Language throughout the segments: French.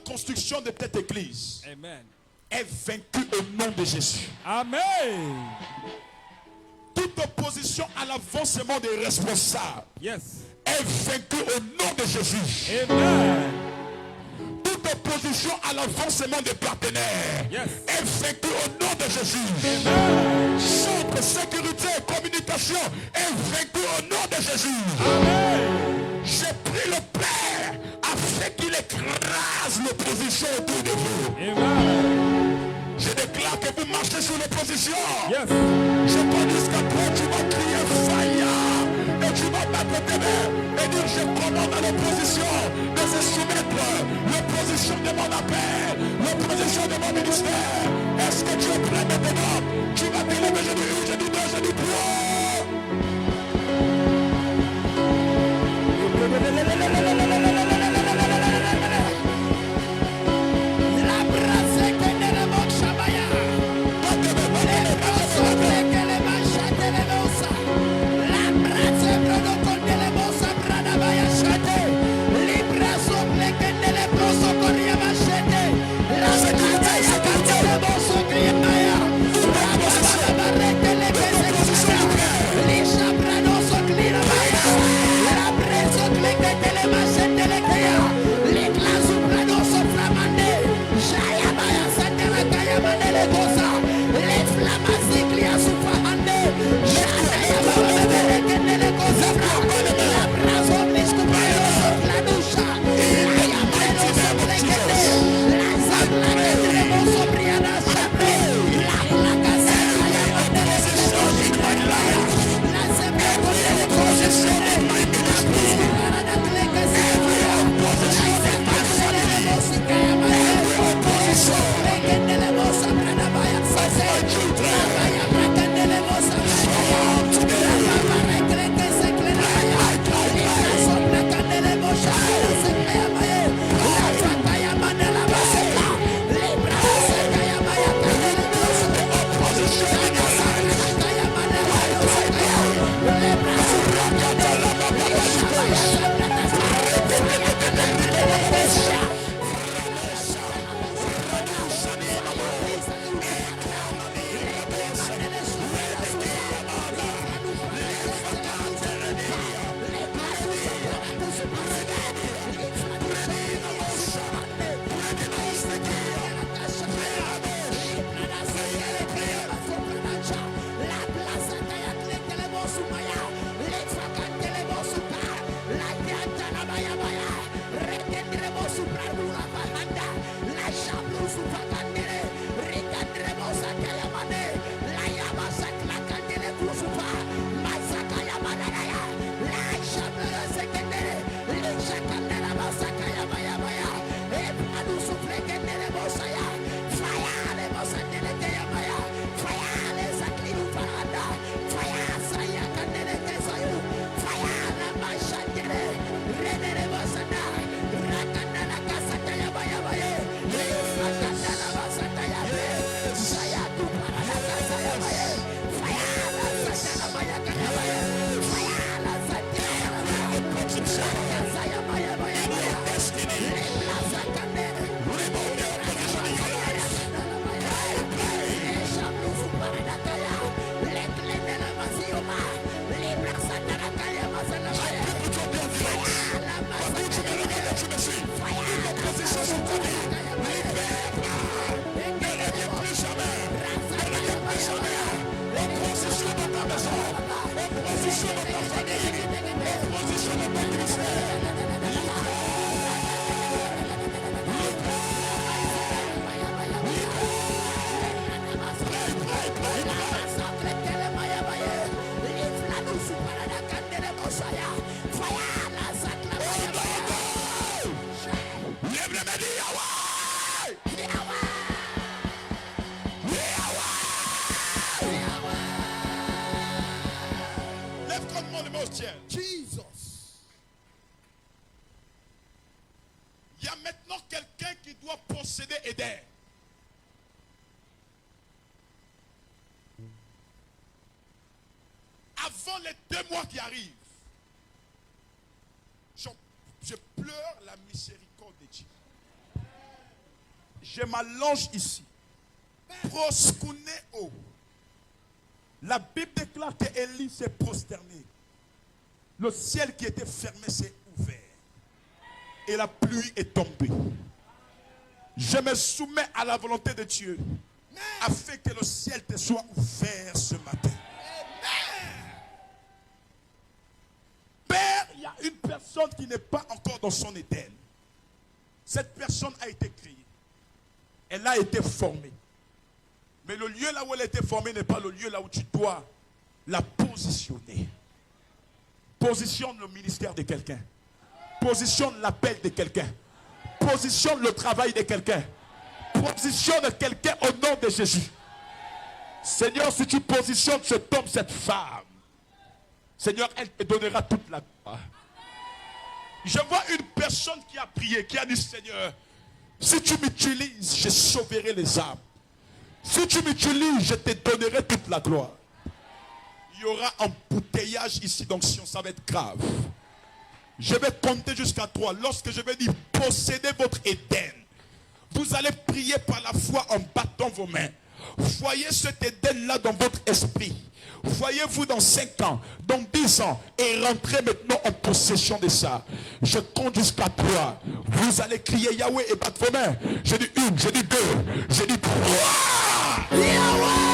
construction de cette église Amen. est vaincue au nom de Jésus. Amen. Toute opposition à l'avancement des responsables Yes. est vaincue au nom de Jésus. Amen. Toute opposition à l'avancement des partenaires Yes. est vaincue au nom de Jésus. Amen. Centre, sécurité et communication est vaincue au nom de Jésus. Amen. J'ai pris le Père afin qu'il écrase l'opposition autour de vous. Amen. Je déclare que vous marchez sur l'opposition. Yes. Je te dis qu'après tu vas crier fire et tu vas battre tes mains et dire je commande à l'opposition de se soumettre. L'opposition de mon appel, l'opposition de mon ministère. Est-ce que tu es prêt maintenant? Tu vas te lever, je dis 1, je dis 2, je dis 3. Jesus. Il y a maintenant quelqu'un qui doit posséder Éden. Avant les 2 mois qui arrivent, je pleure la miséricorde de Dieu. Je m'allonge ici. Proskuneo. La Bible déclare qu'Élie s'est prosterné. Le ciel qui était fermé s'est ouvert. Et la pluie est tombée. Je me soumets à la volonté de Dieu. Afin que le ciel te soit ouvert ce matin. Père, il y a une personne qui n'est pas encore dans son Éden. Cette personne a été créée. Elle a été formée. Mais le lieu là où elle a été formée n'est pas le lieu là où tu dois la positionner. Positionne le ministère de quelqu'un. Positionne l'appel de quelqu'un. Positionne le travail de quelqu'un. Positionne quelqu'un au nom de Jésus. Seigneur, si tu positionnes cet homme, cette femme, Seigneur, elle te donnera toute la gloire. Je vois une personne qui a prié, qui a dit, Seigneur, si tu m'utilises, je sauverai les âmes. Si tu m'utilises, je te donnerai toute la gloire. Il y aura un embouteillage ici, donc si ça va être grave. Je vais compter jusqu'à 3. Lorsque je vais dire, possédez votre Éden, vous allez prier par la foi en battant vos mains. Voyez cet Éden-là dans votre esprit. Voyez-vous dans 5 ans, dans 10 ans, et rentrez maintenant en possession de ça. Je compte jusqu'à 3. Vous allez crier Yahweh et battre vos mains. Je dis 1, je dis 2, je dis 3. Yahweh!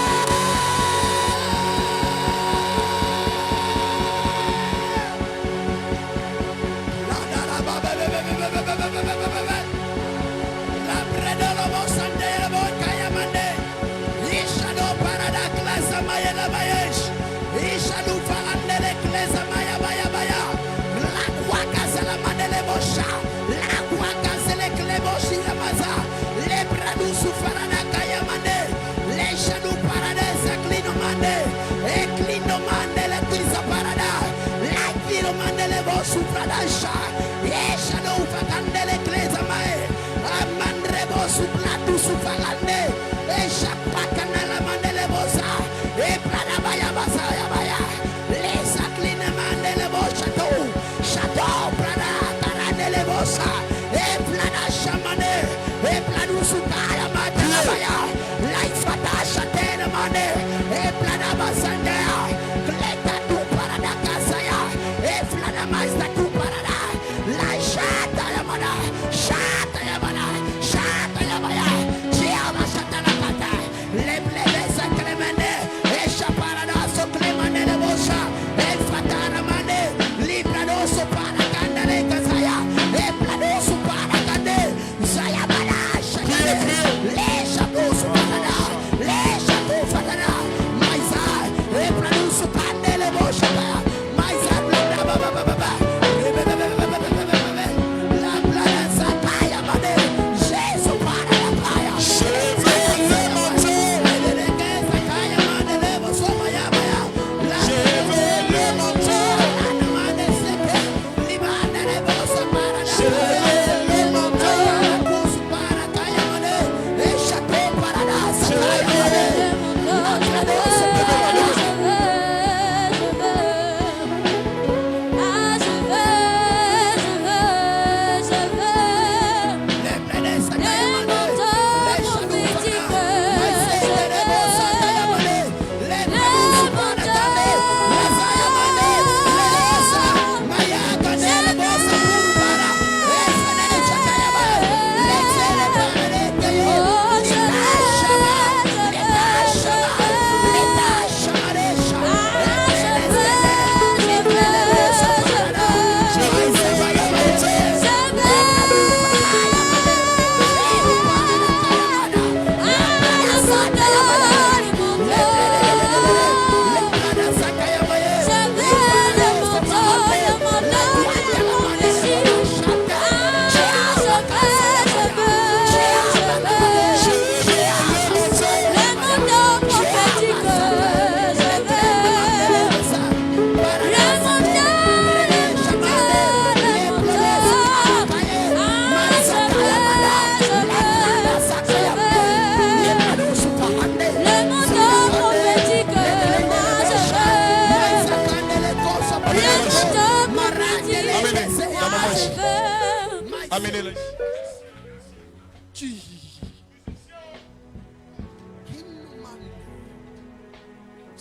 Amenez-le.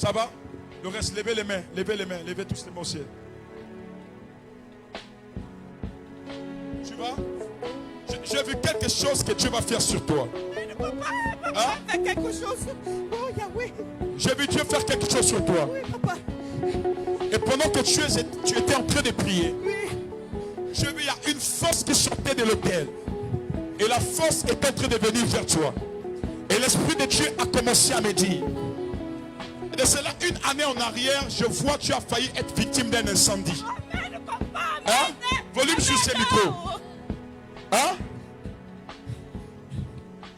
Ça va? Le reste, levez les mains, levez les mains, levez tous les mains au ciel. Tu vas? J'ai vu quelque chose que Dieu va faire sur toi. Papa, Hein? fais quelque chose. Oh, Yahweh. J'ai vu Dieu faire quelque chose sur toi. Oui, papa. Et pendant que tu étais en train de prier, Oui. j'ai vu il y a une force qui sortait de l'autel. Et la force est en train de venir vers toi. Et l'Esprit de Dieu a commencé à me dire. Et de cela, une année en arrière, je vois que tu as failli être victime d'un incendie. Amen, papa. Hein? Volume sur ce micro. Hein?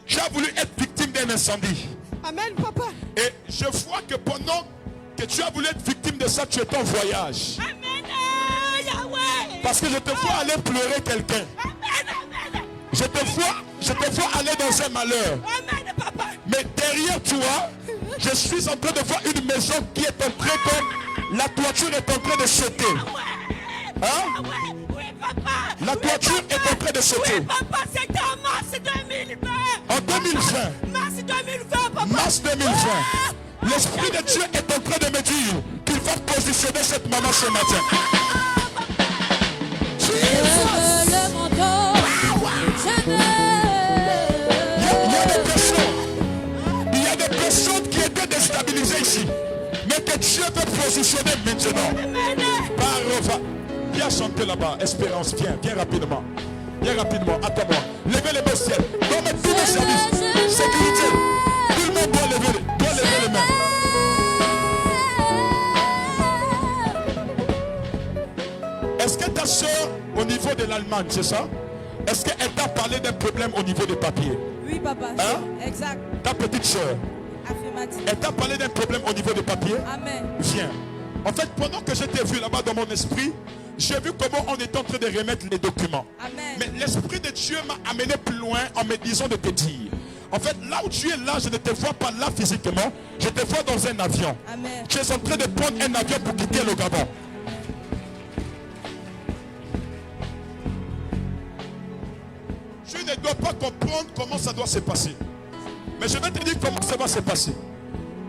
Tu as voulu être victime d'un incendie. Amen, papa. Et je vois que pendant que tu as voulu être victime de ça, tu es en voyage. Amen, Yahweh. Parce que je te vois aller pleurer quelqu'un. Amen. Je te vois aller dans un malheur. Amen, papa. Mais derrière toi, je suis en train de voir une maison qui est en train comme la toiture est en train de sauter. Hein? Oui, papa. La toiture est en train de sauter. Oui, papa, c'était en mars 2020. En 2020, Mars 2020, papa. mars 2020, l'Esprit de Dieu est en train de me dire qu'il va positionner cette maman ce matin. Le manteau, Il y a des personnes qui étaient déstabilisées ici, mais que Dieu veut positionner maintenant. Parova. Viens chanter là-bas. Espérance, viens rapidement. Viens rapidement, attends-moi. Levez les mains au ciel. Dans mes tous les services. Sécurité. Tout le monde doit lever les mains. Est-ce que ta soeur, au niveau de l'Allemagne, c'est ça? Est-ce qu'elle t'a parlé d'un problème au niveau des papiers? Oui, papa. Hein? Exact. Ta petite soeur, Affirmatif. elle t'a parlé d'un problème au niveau des papiers? Amen. Viens. En fait, pendant que je t'ai vu là-bas dans mon esprit, j'ai vu comment on est en train de remettre les documents. Amen. Mais l'Esprit de Dieu m'a amené plus loin en me disant de te dire. En fait, là où tu es là, je ne te vois pas là physiquement. Je te vois dans un avion. Amen. Tu es en train de prendre un avion pour quitter le Gabon. Tu ne dois pas comprendre comment ça doit se passer. Mais je vais te dire comment ça va se passer.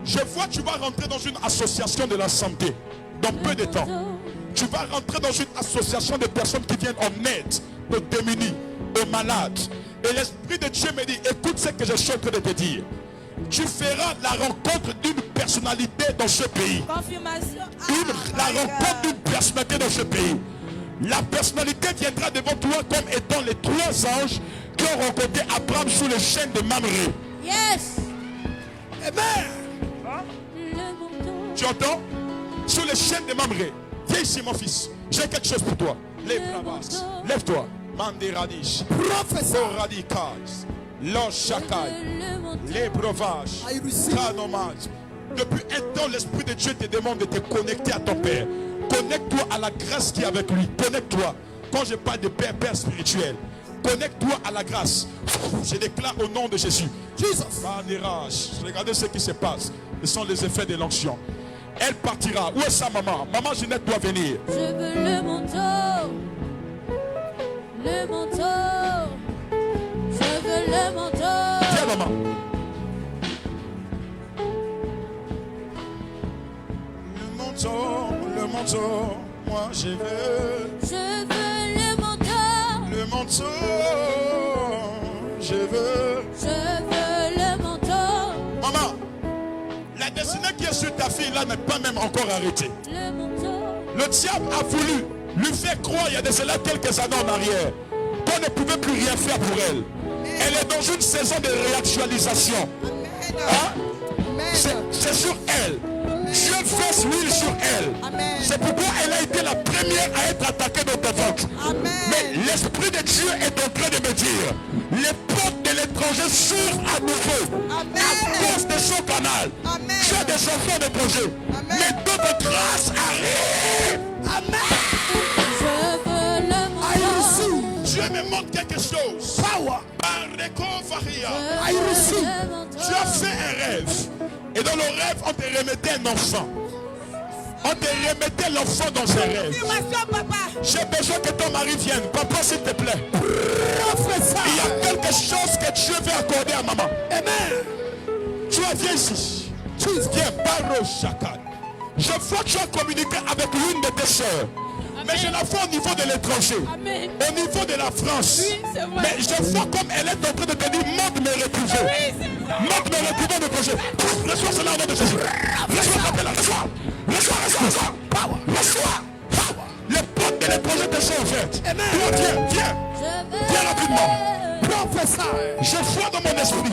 Je vois que tu vas rentrer dans une association de la santé dans peu de temps. Tu vas rentrer dans une association de personnes qui viennent en aide aux démunis, aux malades. Et l'Esprit de Dieu me dit, écoute ce que je suis en train de te dire. Tu feras la rencontre d'une personnalité dans ce pays. Confirmation. La rencontre d'une personnalité dans ce pays. La personnalité viendra devant toi comme étant les trois anges qui ont rencontré Abraham sous les chaînes de Mamré. Yes. Amen. Le manteau. Tu entends? Sous les chaînes de Mamré. Viens ici mon fils. J'ai quelque chose pour toi. Lève-toi. Lève-toi. Mandiradish. Professeur Radikais. L'Oshakai. Le manteau. Les breuvages. Tranomage. Depuis un temps, l'Esprit de Dieu te demande de te connecter à ton Père. Connecte-toi à la grâce qui est avec lui. Connecte-toi. Quand je parle de Père, Père spirituel. Connecte-toi à la grâce. Je déclare au nom de Jésus. Jesus. Regardez ce qui se passe. Ce sont les effets de l'onction. Elle partira. Où est sa maman? Maman Ginette doit venir. Je veux le manteau. Le manteau. Je veux le manteau. Viens maman. Le manteau, moi je veux. Je veux le manteau. Le manteau, je veux. Je veux le manteau. Maman, la destinée qui est sur ta fille là n'est pas même encore arrêtée. Le manteau. Le diable a voulu lui faire croire il y a de cela quelques années en arrière qu'on ne pouvait plus rien faire pour elle. Elle est dans une saison de réactualisation. Hein? C'est sur elle. Dieu verse l'huile sur elle. C'est pourquoi elle a été la première à être attaquée dans ta ventre. Mais l'Esprit de Dieu est en train de me dire, les portes de l'étranger s'ouvrent à nouveau. À cause de son canal. Tu as des enfants de projet. Mais d'autres grâces arrivent. Je veux le manteau. Dieu me montre quelque chose. Power. Tu as fait un rêve. Et dans le rêve, on te remettait un enfant. On te remettait l'enfant dans un rêve. J'ai besoin que ton mari vienne. Papa, s'il te plaît. Il y a quelque chose que Dieu veut accorder à maman. Amen. Tu viens ici. Viens, Baro Shakan. Je vois que tu as communiqué avec l'une de tes sœurs. Mais je la vois au niveau de l'étranger. Amen. Au niveau de la France. Oui, c'est vrai. Mais je vois comme elle est en train de te dire, monte me retrouver. Oui, c'est vrai. Monte me retrouver de projet. Reçois cela au nom de Jésus. Reçois l'appel, reçois. Reçois. Power. Reçois. Power. Les portes de l'étranger te sont ouvertes. Toi, viens. Viens rapidement. Professeur. Je vois dans mon esprit.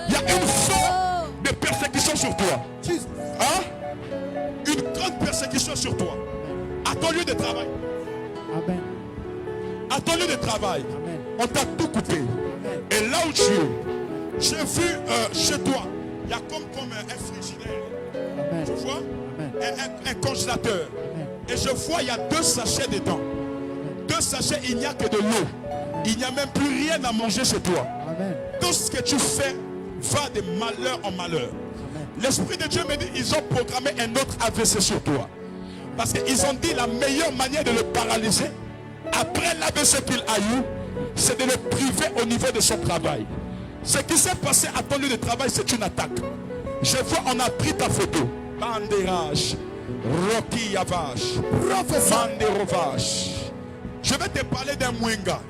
Il y a une forme de persécution sur toi. Hein? Une grande persécution sur toi. À ton lieu de travail. Amen. À ton lieu de travail. Amen. On t'a tout coupé. Amen. Et là où tu es, j'ai vu chez toi, il y a comme un frigidaire. Amen. Tu vois? Amen. Un congélateur. Amen. Et je vois, il y a 2 sachets dedans. 2 sachets, il n'y a que de l'eau. Il n'y a même plus rien à manger chez toi. Amen. Tout ce que tu fais va de malheur en malheur. L'Esprit de Dieu me dit, ils ont programmé un autre AVC sur toi. Parce qu'ils ont dit la meilleure manière de le paralyser, après l'AVC qu'il a eu, c'est de le priver au niveau de son travail. Ce qui s'est passé à ton lieu de travail, c'est une attaque. Je vois, on a pris ta photo. Bandérage, Rocky Yavash, Manderovage. Je vais te parler d'un Mwenga.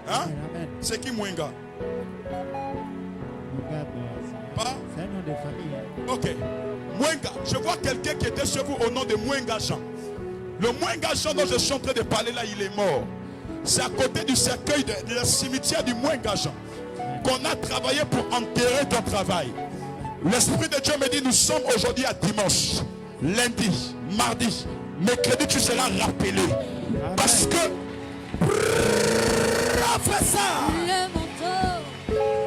Hein? Amen. C'est qui Mwenga? Pas? C'est un nom de famille. Ok. Mwenga. Je vois quelqu'un qui était chez vous au nom de Mwenga Jean. Le Mwenga Jean dont je suis en train de parler là, il est mort. C'est à côté du cercueil de la cimetière du Mwenga Jean qu'on a travaillé pour enterrer ton travail. L'Esprit de Dieu me dit, nous sommes aujourd'hui à dimanche, lundi, mardi, mercredi, tu seras rappelé. Amen. Parce que professeur, Le manteau,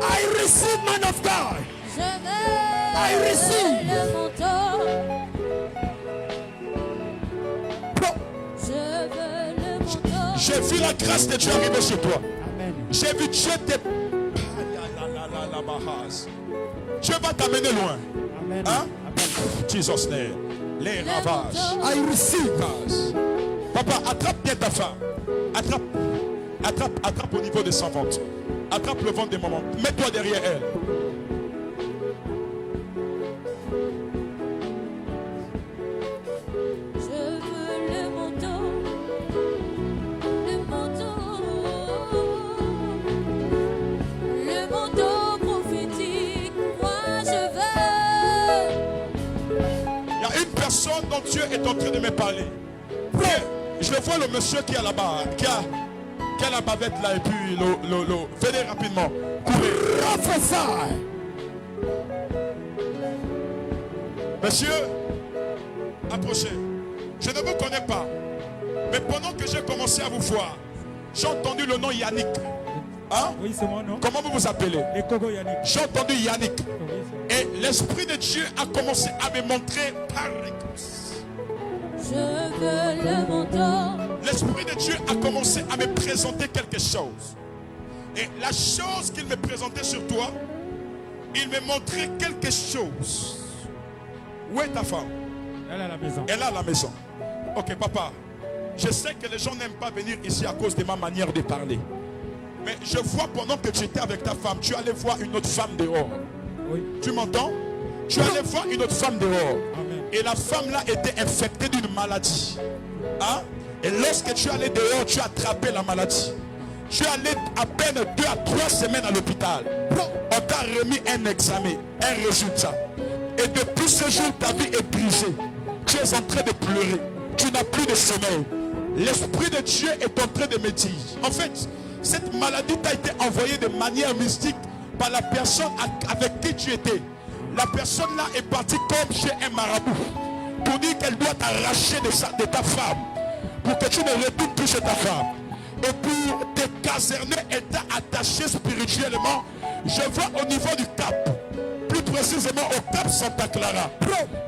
I receive man of God. je I veux receive. le manteau, je veux le manteau. J'ai vu la grâce de Dieu arriver sur toi. Amen. J'ai vu Dieu te... Dieu va t'amener loin. Amen. Hein? Amen. Jesus name. Les ravages. I receive. Papa, attrape bien ta femme. Attrape au niveau de son ventre. Attrape le ventre des mamans. Mets-toi derrière elle. Je veux le manteau, le manteau prophétique, moi je veux. Il y a une personne dont Dieu est en train de me parler. Je le vois, le monsieur qui est là-bas, qui a la bavette là, et puis venez rapidement. Courez. Professeur. Monsieur, approchez. Je ne vous connais pas. Mais pendant que j'ai commencé à vous voir, j'ai entendu le nom Yannick. Hein? Oui, c'est mon nom. Comment vous vous appelez? Et Kogo Yannick. J'ai entendu Yannick. Oui, c'est Et l'Esprit de Dieu a commencé à me montrer par Je veux le manteau, l'Esprit de Dieu a commencé à me présenter quelque chose. Et la chose qu'il me présentait sur toi, il me montrait quelque chose. Où est ta femme? elle est à la maison. Elle est à la maison. Ok, papa. Je sais que les gens n'aiment pas venir ici à cause de ma manière de parler. Mais je vois pendant que tu étais avec ta femme, tu allais voir une autre femme dehors. Oui. Tu m'entends? Tu allais voir une autre femme dehors. Amen. Et la femme là était infectée d'une maladie. Hein? Et lorsque tu allais dehors, tu as attrapé la maladie. Tu allais à peine 2 à 3 semaines à l'hôpital. On t'a remis un examen, un résultat. Et depuis ce jour, ta vie est brisée. Tu es en train de pleurer. Tu n'as plus de sommeil. L'Esprit de Dieu est en train de me dire. En fait, cette maladie t'a été envoyée de manière mystique par la personne avec qui tu étais. La personne là est partie comme chez un marabout pour dire qu'elle doit t'arracher de ta femme pour que tu ne retournes plus chez ta femme. Et pour te caserner et t'attacher spirituellement, je vois au niveau du Cap, plus précisément au Cap Santa Clara,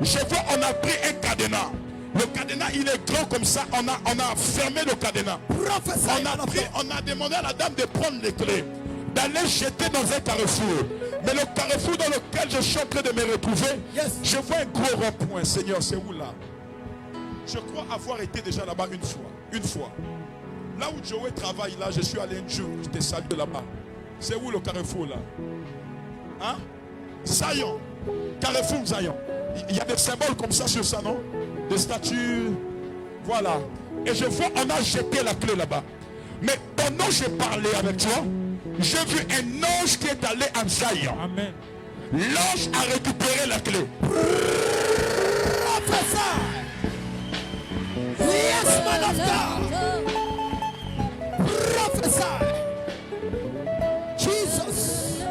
je vois on a pris un cadenas. Le cadenas il est grand comme ça, on a fermé le cadenas. On a demandé à la dame de prendre les clés, d'aller jeter dans un carrefour. Mais le carrefour dans lequel je suis en train de me retrouver, je vois un gros rond-point. Seigneur, c'est où là? Je crois avoir été déjà là-bas une fois. Une fois. Là où Joey travaille là, je suis allé un jour, je te salue là-bas. C'est où le carrefour là? Hein? Zion. Carrefour Zion. Il y a des symboles comme ça sur ça, non? Des statues. Voilà. Et je vois, on a jeté la clé là-bas. Mais pendant que j'ai parlé avec toi, j'ai vu un ange qui est allé en Zion. Amen. L'ange a récupéré la clé. Yes, man of God. Prophesy. Jesus.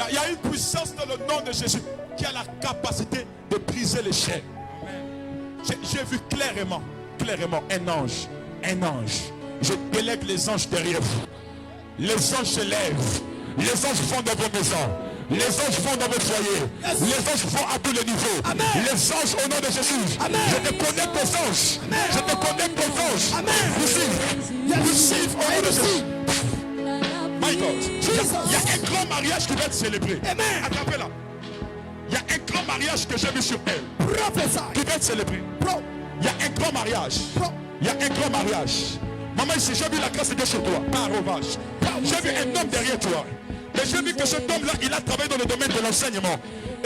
Il y a une puissance dans le nom de Jésus qui a la capacité de briser les chaînes. J'ai vu clairement un ange. Je délègue les anges derrière vous. Les anges se lèvent. Les anges vont dans vos maisons. Les anges vont dans vos foyers. Les anges vont à tous les niveaux. Les anges au nom de Jésus. Je te connecte aux anges. Je te connecte aux anges. Receive au nom de Jésus. My God. Il y a un grand mariage qui va être célébré. Attrapez-la. Il y a un grand mariage que j'ai vu sur elle. Qui va être célébré. Il y a un grand mariage. Il y a un grand mariage. Maman, ici, j'ai vu la grâce de Dieu sur toi. Parovage. J'ai vu un homme derrière toi. Mais j'ai vu que cet homme-là, il a travaillé dans le domaine de l'enseignement.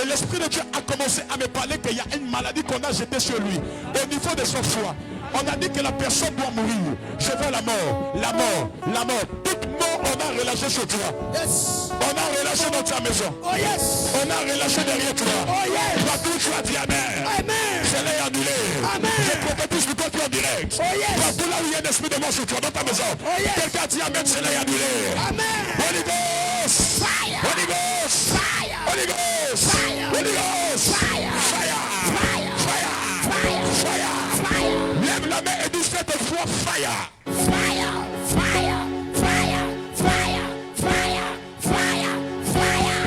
Et l'Esprit de Dieu a commencé à me parler qu'il y a une maladie qu'on a jetée sur lui. Au niveau de son foie. On a dit que la personne doit mourir. Je veux la mort. La mort. La mort. Toute mort, on a relâché sur toi. Yes. On a relâché dans ta maison. Oh yes. On a relâché derrière toi. Oh yes. Partout tu as dit Amen. Amen. Cela est annulé. Amen. Je prophétise pour toi qui es en direct. Oh yes. Partout là où il y a un esprit de mort sur toi, dans ta maison. Oh yes. Quelqu'un dit Amen, cela est annulé. Amen. Holy Ghost. Fire. Holy Ghost. Fire. Holy Ghost. Fire. Holy Ghost. Fire. Fire. Fire. Fire. Fire. Fire. Fire. Lève la main et dis cette fois fire. Fire. Fire. Fire. Fire. Fire. Fire. Fire.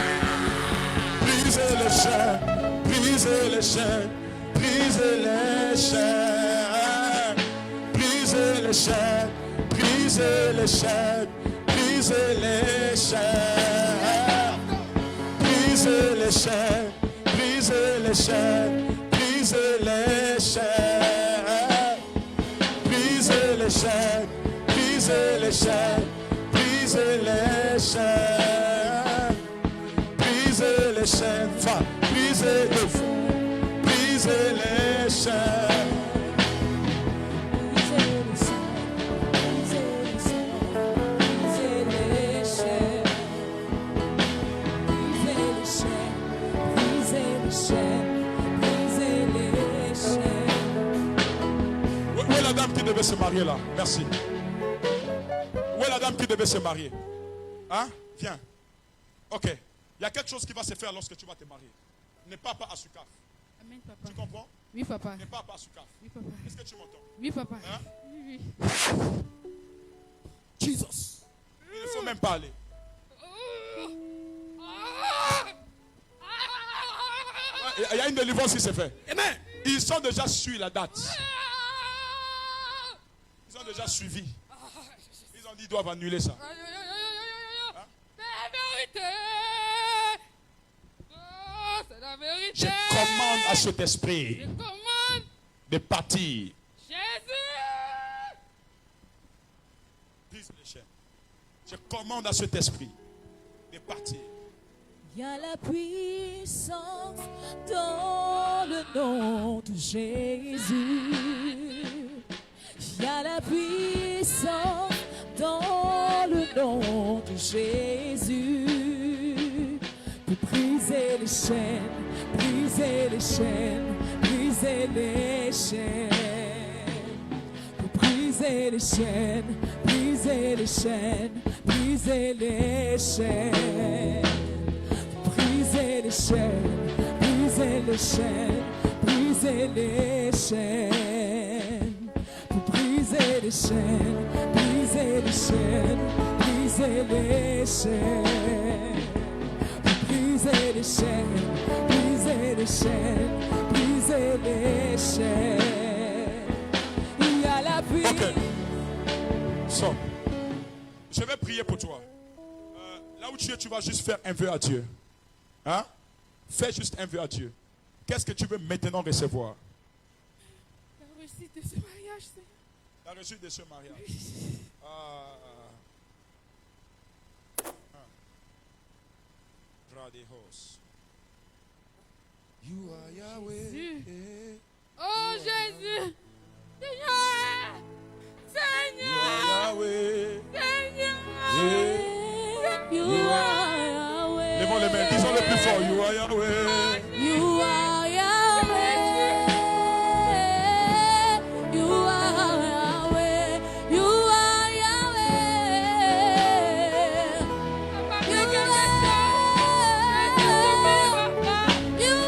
Brisez les chaînes, brisez les chaînes, brisez les chaînes, brisez les chaînes, brisez les chaînes, brisez les chaînes, brisez les chaînes, brisez les chaînes, brisez les chaînes, brisez les chaînes, brisez les chaînes, brisez les chaînes. Brisez les chaînes, enfin, brisez les fous, brisez les chaînes. Où est la dame qui devait se marier là? Merci. Où est la dame qui devait se marier? Hein? Viens. Ok. Il y a quelque chose qui va se faire lorsque tu vas te marier. Ne pars pas à Soukaf. Amen, papa. Tu comprends? Oui, papa. Ne pars pas à Soukaf. Oui, papa. Est-ce que tu m'entends? Oui, papa. Hein? Oui, Jesus. Il ne faut même pas aller. Il y a une délivrance qui s'est faite. Amen. Ils sont déjà sur la date. Ils ont déjà suivi. Ils ont dit qu'ils doivent annuler ça. C'est la vérité. Oh, c'est la vérité. Je commande à cet esprit Je commande. de partir. Jésus. Brise les chaînes. Je commande à cet esprit de partir. Il y a la puissance dans le nom de Jésus. Il y a la puissance dans le nom de Jésus. Pour briser les chaînes, briser les chaînes, briser les chaînes. Pour briser les chaînes, briser les chaînes, briser les chaînes. Briser les chaînes, briser les chaînes, briser les chaînes. Pour briser les chaînes, briser les chaînes, briser les chaînes. Pour briser les chaînes, briser les chaînes, briser les chaînes. Il y a la puissance. Ok. So, je vais prier pour toi. Là où tu es, tu vas juste faire un vœu à Dieu. Hein? Fais juste un vœu à Dieu. Qu'est-ce que tu veux maintenant recevoir? La réussite de ce mariage, c'est. La réussite de ce mariage. the host. You are Yahweh. Jésus. Oh Jésus. Seigneur. You Seigneur. are Yahweh. Seigneur. You are Yahweh. Levons les mains, disons le plus fort. You are Yahweh. You are Yahweh. You are Yahweh. You are Yahweh. You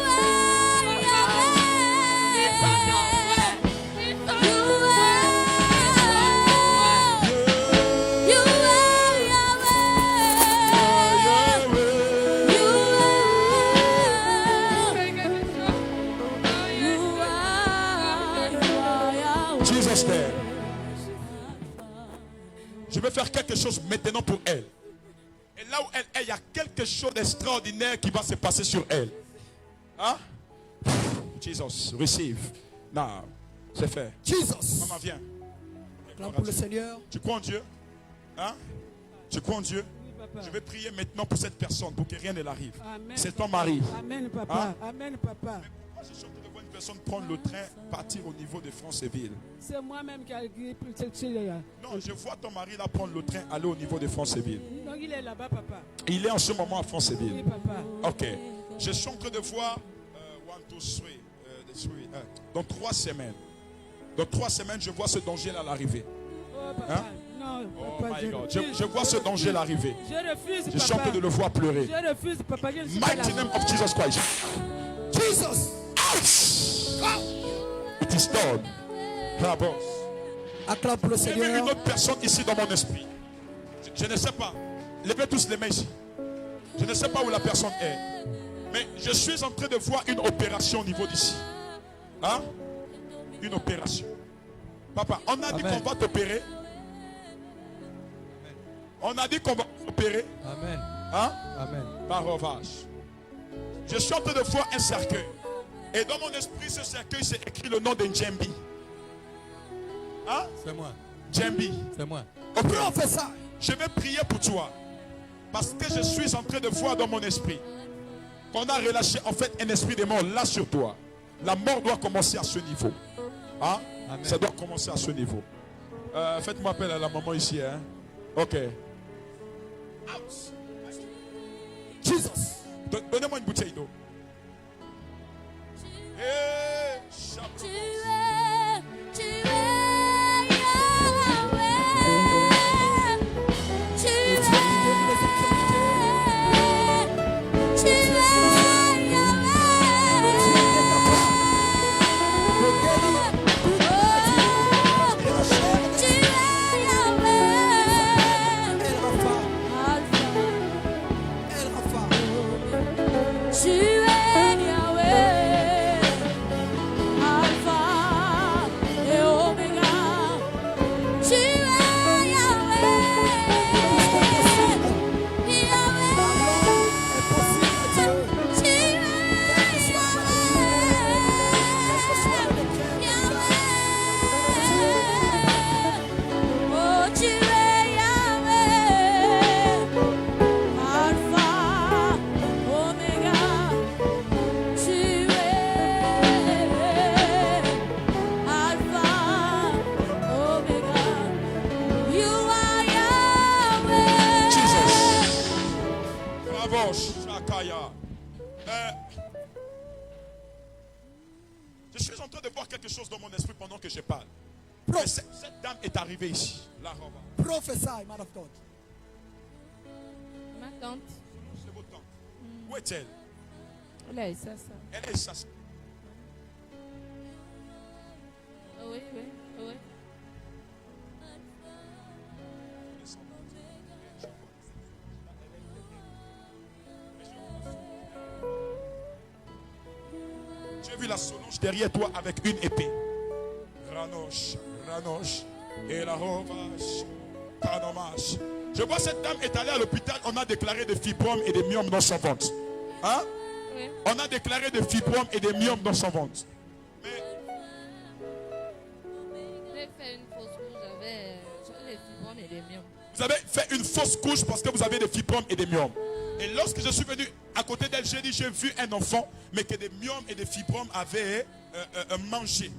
Jesus name. Je vais faire quelque chose maintenant pour elle. Et là où elle est, il y a quelque chose d'extraordinaire qui va se passer sur elle. Hein? Jesus, receive. Now, c'est fait. Jesus. Maman, viens. Acclame pour le Seigneur. Tu crois en Dieu? Hein? Tu crois en Dieu? Oui, papa. Je vais prier maintenant pour cette personne, pour que rien ne l'arrive. Amen, C'est ton papa. mari. Amen, papa. Hein? Amen, papa. Moi, je suis en train de voir une personne prendre le train, partir au niveau de France-et-Ville. C'est moi-même qui ai écrit pour cette là. Non, je vois ton mari là prendre le train, aller au niveau de France-et-Ville. Donc il est là-bas, papa. Il est en ce moment à Oui, France-et-Ville. papa. Ok. Je suis en train de voir dans 3 semaines. Dans 3 semaines, je vois ce danger-là à l'arrivée. Oh, papa. Hein? Non, Oh papa, my God. refuse. Je vois ce danger-là arriver. Je refuse, Je suis en papa. train de le voir pleurer. Je refuse, papa. Je ne suis pas là. Mighty name of Jesus Christ. Jesus. It is done. Bravo. Acclame pour le J'ai vu une Seigneur. autre personne ici dans mon esprit. Je ne sais pas. Levez tous les mains ici. Je ne sais pas où la personne est. Mais je suis en train de voir une opération au niveau d'ici. Hein? Une opération. Papa, on a dit qu'on va t'opérer. On a dit qu'on va t'opérer. Amen. Hein? Amen. Par ovage. Je suis en train de voir un cercueil. Et dans mon esprit, ce cercueil, c'est écrit le nom de Djembi. Hein? C'est moi. Djembi. C'est moi. Ok. Prophète. Je vais prier pour toi. Parce que je suis en train de voir dans mon esprit qu'on a relâché en fait un esprit de mort là sur toi. La mort doit commencer à ce niveau. Hein? Amen. Ça doit commencer à ce niveau. Faites-moi appel à la maman ici. Hein? Ok. Jesus. Donnez-moi une bouteille d'eau. Eh, Tu Shabbat. es Yahweh. Tu es Je suis en train de voir quelque chose dans mon esprit pendant que je parle. Mais cette dame est arrivée ici. La robe. Prophesy, man of God. Ma tante. C'est votre tante. Où est-elle? Elle est ça. Elle est ça. Oui, oui, oui. J'ai vu la Solange derrière toi avec une épée. Ranoche, Ranoche, et la Rovache, Canomache. Je vois cette dame est allée à l'hôpital, on a déclaré des fibromes et des myomes dans son ventre. Hein? Oui. On a déclaré des fibromes et des myomes dans son ventre. Mais J'ai fait une fausse couche, j'avais les fibromes et les myomes. vous avez fait une fausse couche parce que vous avez des fibromes et des myomes. Et lorsque je suis venu à côté d'elle, j'ai dit, j'ai vu un enfant, mais que des myomes et des fibromes avaient mangé.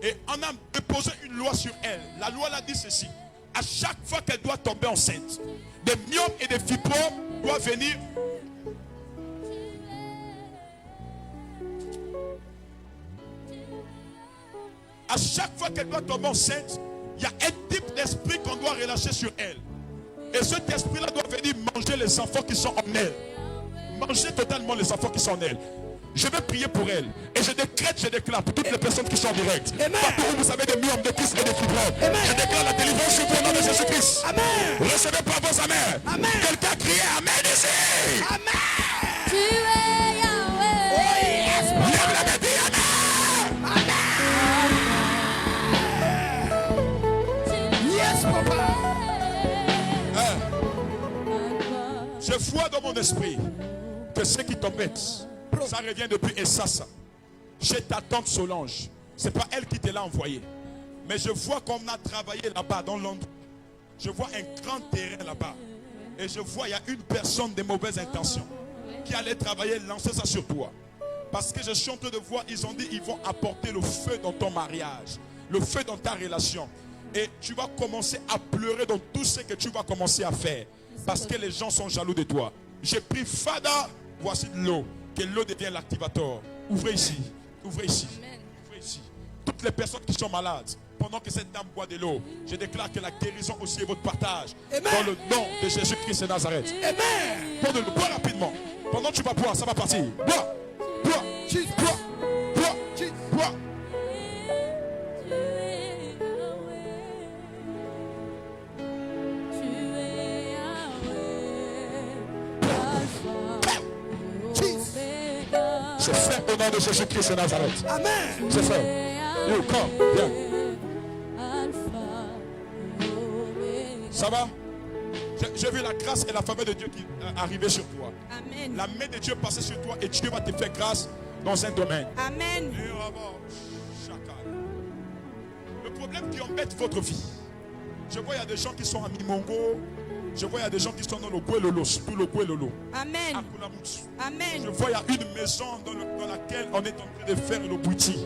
Et on a déposé une loi sur elle. La loi l'a dit ceci. À chaque fois qu'elle doit tomber enceinte, des myomes et des fibromes doivent venir. À chaque fois qu'elle doit tomber enceinte, il y a un type d'esprit qu'on doit relâcher sur elle. Et cet esprit-là doit venir manger les enfants qui sont en elle. Manger totalement les enfants qui sont en elle. Je vais prier pour elle. Et je décrète, je déclare pour toutes les personnes qui sont en direct. Partout où vous avez des myomes, des kisses et des fibromes. Je déclare la délivrance sur vous au nom de Jésus-Christ. Recevez par vos amens. Quelqu'un crie Amen ici. Tu es Yahweh. Lève la main, dis Amen. Yes, papa. Je vois dans mon esprit que ce qui t'embête, ça revient depuis Essassa. Chez ta tante Solange. Ce n'est pas elle qui te l'a envoyé. Mais je vois qu'on a travaillé là-bas dans Londres. Je vois un grand terrain là-bas. Et je vois il y a une personne de mauvaises intentions qui allait travailler, lancer ça sur toi. Parce que je suis en train de voir, ils ont dit ils vont apporter le feu dans ton mariage. Le feu dans ta relation. Et tu vas commencer à pleurer dans tout ce que tu vas commencer à faire. Parce que les gens sont jaloux de toi. J'ai pris Fada, voici de l'eau. Que l'eau devienne l'activateur. Ouvrez ici. Ouvrez ici. Ouvrez ici. Toutes les personnes qui sont malades, pendant que cette dame boit de l'eau, je déclare que la guérison aussi est votre partage. Amen. Dans le nom de Jésus-Christ de Nazareth. Amen. Bois rapidement. Pendant que tu vas boire, ça va partir. Bois. Bois. Bois. Bois. Bois. C'est fait au nom de Jésus-Christ de Nazareth. Amen. C'est fait. You come. Viens. Ça va? J'ai vu la grâce et la faveur de Dieu qui arriver sur toi. Amen. La main de Dieu passer sur toi et Dieu va te faire grâce dans un domaine. Amen. Le problème qui embête votre vie. Je vois il y a des gens qui sont à Mimongo. Je vois il y a des gens qui sont dans le Guélolo, tout le Guélolo. Amen. À Koulamouts. Amen. Je vois il y a une maison dans laquelle on est en train de faire le bouti.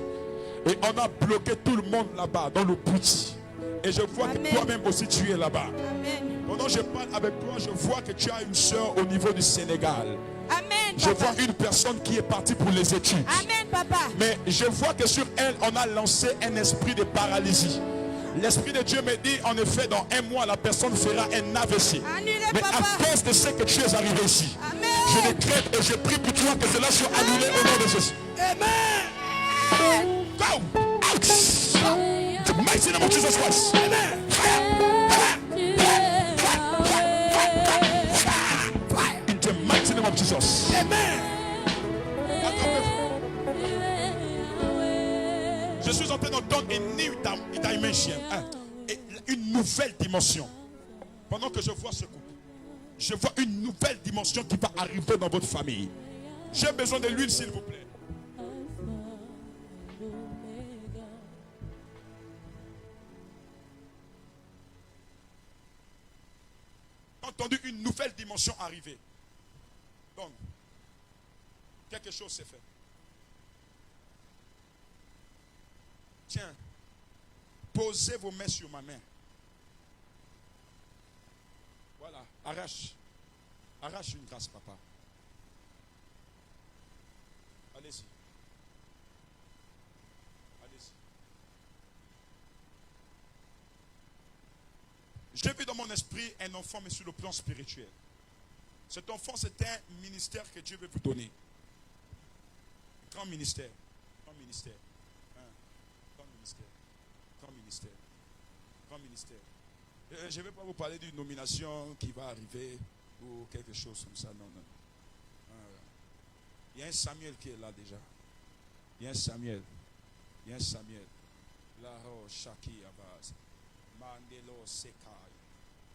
Et on a bloqué tout le monde là-bas, dans le bouti. Et je vois Amen. que toi-même aussi tu es là-bas. Amen. Pendant que je parle avec toi, je vois que tu as une soeur au niveau du Sénégal. Amen. Je Papa. vois une personne qui est partie pour les études. Amen, papa. Mais je vois que sur elle, on a lancé un esprit de paralysie. L'Esprit de Dieu me dit, en effet, dans un mois, la personne fera un AVC. Annulez, Mais papa. à cause de ce que tu es arrivé ici, Amen. je décrète et je prie pour toi que cela soit annulé au nom de Jésus. Amen. Go! Out! The mighty name of Jesus Christ. Amen. In the mighty name of Jesus. Amen. Je suis en train d'entendre une new dimension, une nouvelle dimension. Pendant que je vois ce couple, je vois une nouvelle dimension qui va arriver dans votre famille. J'ai besoin de l'huile, s'il vous plaît. Entendu une nouvelle dimension arriver. Donc, quelque chose s'est fait. Tiens, posez vos mains sur ma main. Voilà, arrache. Arrache une grâce, papa. Allez-y. Allez-y. J'ai vu dans mon esprit un enfant, mais sur le plan spirituel. Cet enfant, c'est un ministère que Dieu veut vous donner. Grand ministère. Grand ministère. Grand ministère. Grand ministère. Grand ministère. Je ne vais pas vous parler d'une nomination qui va arriver ou quelque chose comme ça. Non, non. Il y a un Samuel qui est là déjà. Il y a un Samuel. Il y a un Samuel. La Shaki Abaz. Mandelo Sekai.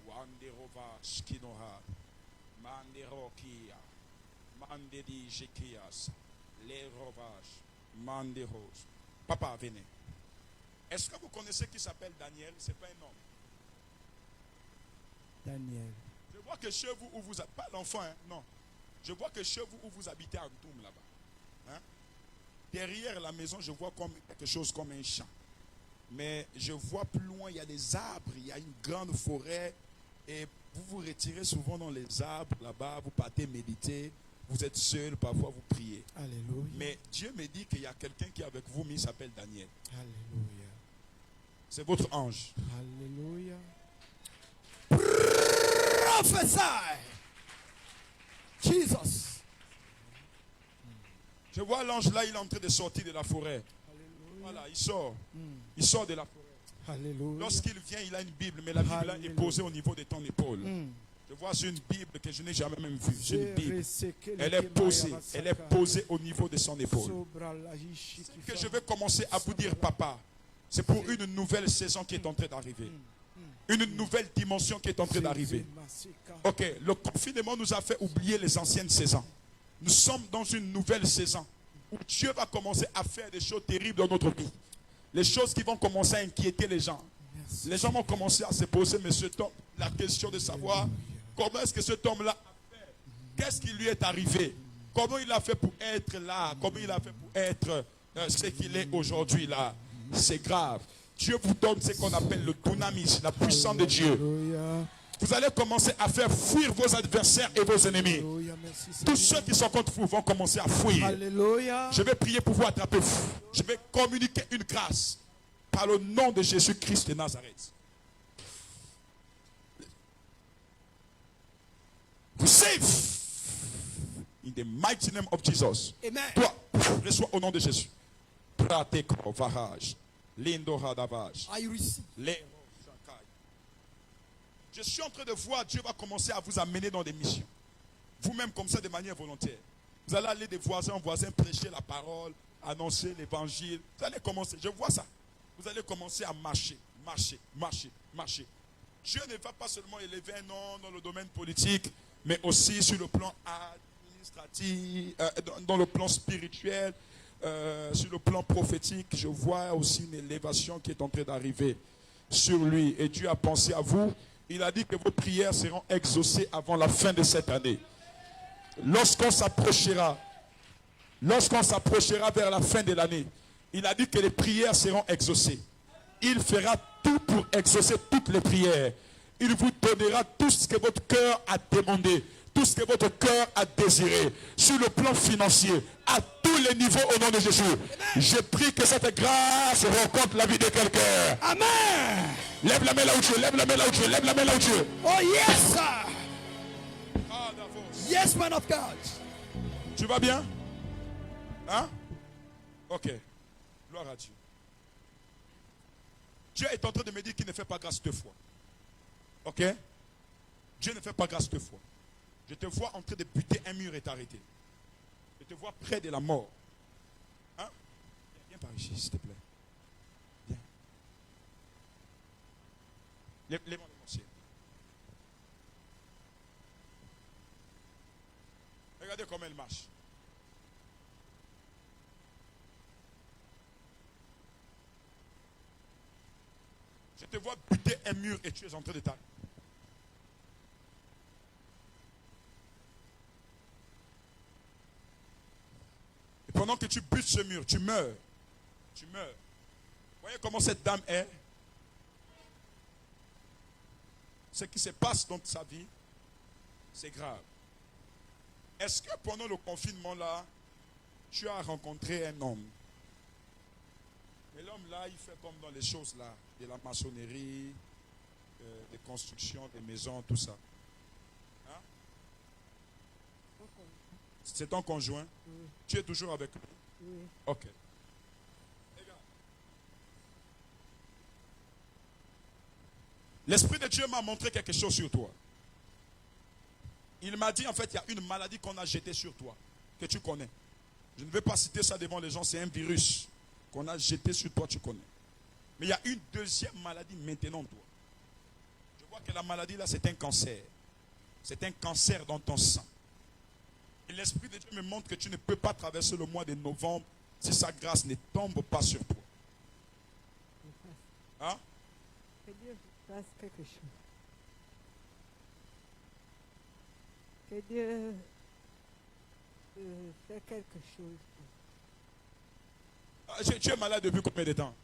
Wanderova Skinoha. Mandero Kia. Mandedi Jekias. Les Rovages. Manderos. Papa, venez. Est-ce que vous connaissez qui s'appelle Daniel? Ce n'est pas un homme. Daniel. Je vois que chez vous, où vous êtes, pas l'enfant, hein? Non. Je vois que chez vous, où vous habitez à Ntoum, là-bas, hein, derrière la maison, je vois comme quelque chose comme un champ. Mais je vois plus loin, il y a des arbres, il y a une grande forêt. Et vous vous retirez souvent dans les arbres, là-bas, vous partez méditer. Vous êtes seul, parfois vous priez. Alléluia. Mais Dieu me dit qu'il y a quelqu'un qui est avec vous, mais il s'appelle Daniel. Alléluia. C'est votre ange. Alléluia. Prophesy. Jesus. Je vois l'ange là, il est en train de sortir de la forêt. Voilà, il sort. Il sort de la forêt. Alléluia. Lorsqu'il vient, il a une Bible, mais la Bible là est posée au niveau de ton épaule. Je vois sur une Bible que je n'ai jamais même vue. C'est une Bible. Elle est posée au niveau de son épaule. Ce que je vais commencer à vous dire, papa, c'est pour une nouvelle saison qui est en train d'arriver. Une nouvelle dimension qui est en train d'arriver. Ok, le confinement nous a fait oublier les anciennes saisons. Nous sommes dans une nouvelle saison où Dieu va commencer à faire des choses terribles dans notre vie. Les choses qui vont commencer à inquiéter les gens. Les gens vont commencer à se poser, mais cet homme, la question de savoir comment est-ce que cet homme-là a fait. Qu'est-ce qui lui est arrivé? Comment il a fait pour être là? Comment il a fait pour être ce qu'il est aujourd'hui là? C'est grave. Dieu vous donne ce qu'on appelle le dunamis, la puissance de Dieu. Vous allez commencer à faire fuir vos adversaires et vos ennemis. Tous ceux qui sont contre vous vont commencer à fuir. Je vais prier pour vous attraper. Je vais communiquer une grâce par le nom de Jésus-Christ de Nazareth. Receive in the mighty name of Jesus. Amen. Toi, reçois au nom de Jésus. Prateko varaj, lindo hadavaj. I receive. Je suis en train de voir Dieu va commencer à vous amener dans des missions. Vous-même comme ça de manière volontaire. Vous allez aller de voisin en voisin prêcher la parole, annoncer l'évangile. Vous allez commencer, je vois ça. Vous allez commencer à marcher, marcher, marcher, marcher. Dieu ne va pas seulement élever un nom dans le domaine politique, mais aussi sur le plan administratif, dans le plan spirituel, sur le plan prophétique. Je vois aussi une élévation qui est en train d'arriver sur lui. Et Dieu a pensé à vous. Il a dit que vos prières seront exaucées avant la fin de cette année. Lorsqu'on s'approchera vers la fin de l'année, il a dit que les prières seront exaucées. Il fera tout pour exaucer toutes les prières. Il vous donnera tout ce que votre cœur a demandé, tout ce que votre cœur a désiré, sur le plan financier, à tous les niveaux au nom de Jésus. Je prie que cette grâce rencontre la vie de quelqu'un. Amen. Lève la main là où tu es, lève la main là où tu es, lève la main là où tu es. Oh yes, sir. Yes, man of God. Tu vas bien? Hein? Ok. Gloire à Dieu. Dieu est en train de me dire qu'il ne fait pas grâce deux fois. Ok? Dieu ne fait pas grâce deux fois. Je te vois en train de buter un mur et t'arrêter. Je te vois près de la mort. Hein? Viens par ici, s'il te plaît. Viens. Lève-moi le ciel. Regardez comment elle marche. Je te vois buter un mur et tu es en train de t'arrêter. Et pendant que tu butes ce mur, tu meurs. Tu meurs. Vous voyez comment cette dame est? Ce qui se passe dans sa vie, c'est grave. Est-ce que pendant le confinement là, tu as rencontré un homme? Mais l'homme là, il fait comme dans les choses là, de la maçonnerie, des constructions, des maisons, tout ça. Hein? C'est ton conjoint? Oui. Tu es toujours avec lui? Oui. Ok. Regarde. L'Esprit de Dieu m'a montré quelque chose sur toi. Il m'a dit, en fait, il y a une maladie qu'on a jetée sur toi, que tu connais. Je ne vais pas citer ça devant les gens, c'est un virus qu'on a jeté sur toi, tu connais. Mais il y a une deuxième maladie maintenant, toi. Je vois que la maladie là, c'est un cancer. C'est un cancer dans ton sang. Et l'Esprit de Dieu me montre que tu ne peux pas traverser le mois de novembre si sa grâce ne tombe pas sur toi. Hein? Que Dieu fasse quelque chose. Que Dieu faire quelque chose. Ah, tu es malade depuis combien de temps?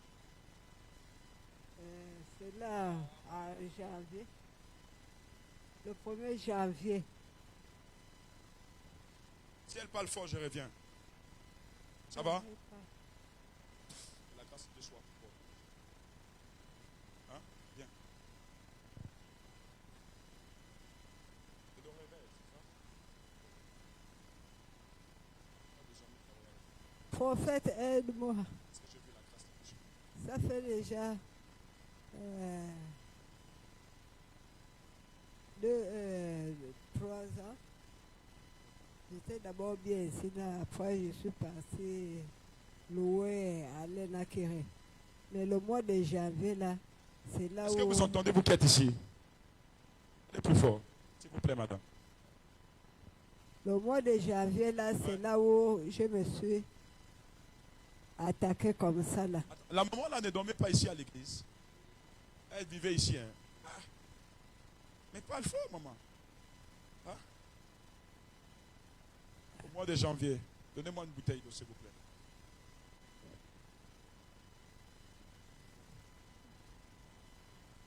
C'est là, en janvier. Le 1er janvier. Si elle parle fort, je reviens. Ça va? La grâce de soi. Hein? Viens. C'est le réveil, c'est ça? Prophète, aide-moi. Est-ce que j'ai vu la grâce de Dieu? Ça fait déjà 3 ans. J'étais d'abord bien ici, là. Après je suis parti louer à Lenakere. Mais le mois de janvier, là, c'est là Est-ce où... que vous entendez, vous qui êtes ici? Allez plus fort, s'il vous plaît, madame. Le mois de janvier, là, c'est là où je me suis attaqué comme ça, là. Attends, la maman là ne dormait pas ici à l'église. Elle vivait ici. Hein. Ah. Mais parle fort, maman. Hein? Au mois de janvier, donnez-moi une bouteille d'eau, s'il vous plaît.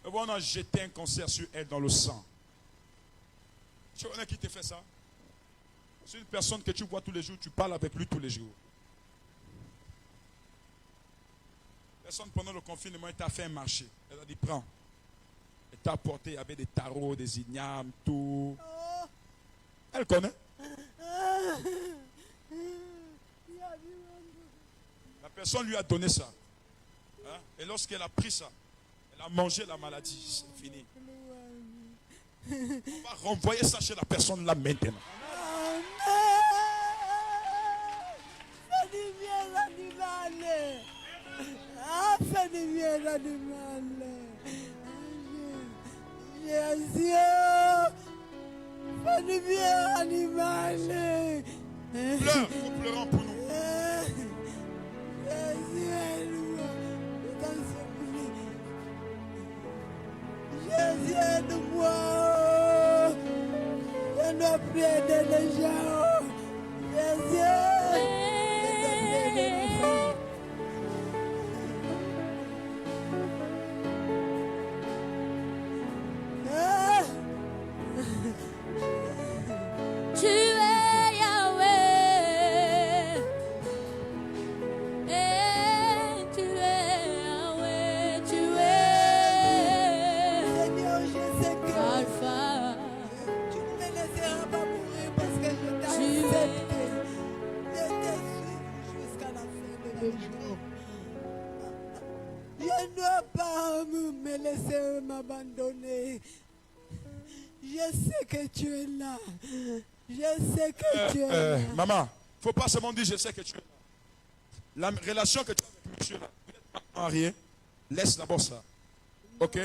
Et voilà, on a jeté un cancer sur elle dans le sang. Tu connais qui te fait ça? C'est une personne que tu vois tous les jours, tu parles avec lui tous les jours. Personne pendant le confinement, il t'a fait un marché. Elle a dit, prends. Elle t'a apporté, il y avait des tarots, des ignames, tout. Elle connaît. La personne lui a donné ça. Hein? Et lorsqu'elle a pris ça, elle a mangé la maladie. C'est fini. On va renvoyer ça chez la personne là maintenant. Fais du bien l'animal. Ah, fais du bien l'animal. Jésus, fais du bien l'animal. Pleure, il faut pleurer pour nous. Jésus, aide-moi. Je t'en supplie. Jésus, aide-moi. Je ne dois plus aider les gens. Jésus, je dois plus aider les gens. Ah! Tu es Yahweh. Tu es Yahweh. Tu es Seigneur, je sais que Alpha. tu ne me laisseras pas mourir parce que je t'ai Tu es- accepté. Je te suis jusqu'à la fin de mes jours. Je ne dois pas me laisser m'abandonner. Je sais que tu es là. Je sais que tu es là. Maman, il ne faut pas seulement dire je sais que tu es là. La relation que tu as avec monsieur là, vous n'êtes pas marié, laisse d'abord ça. Ok?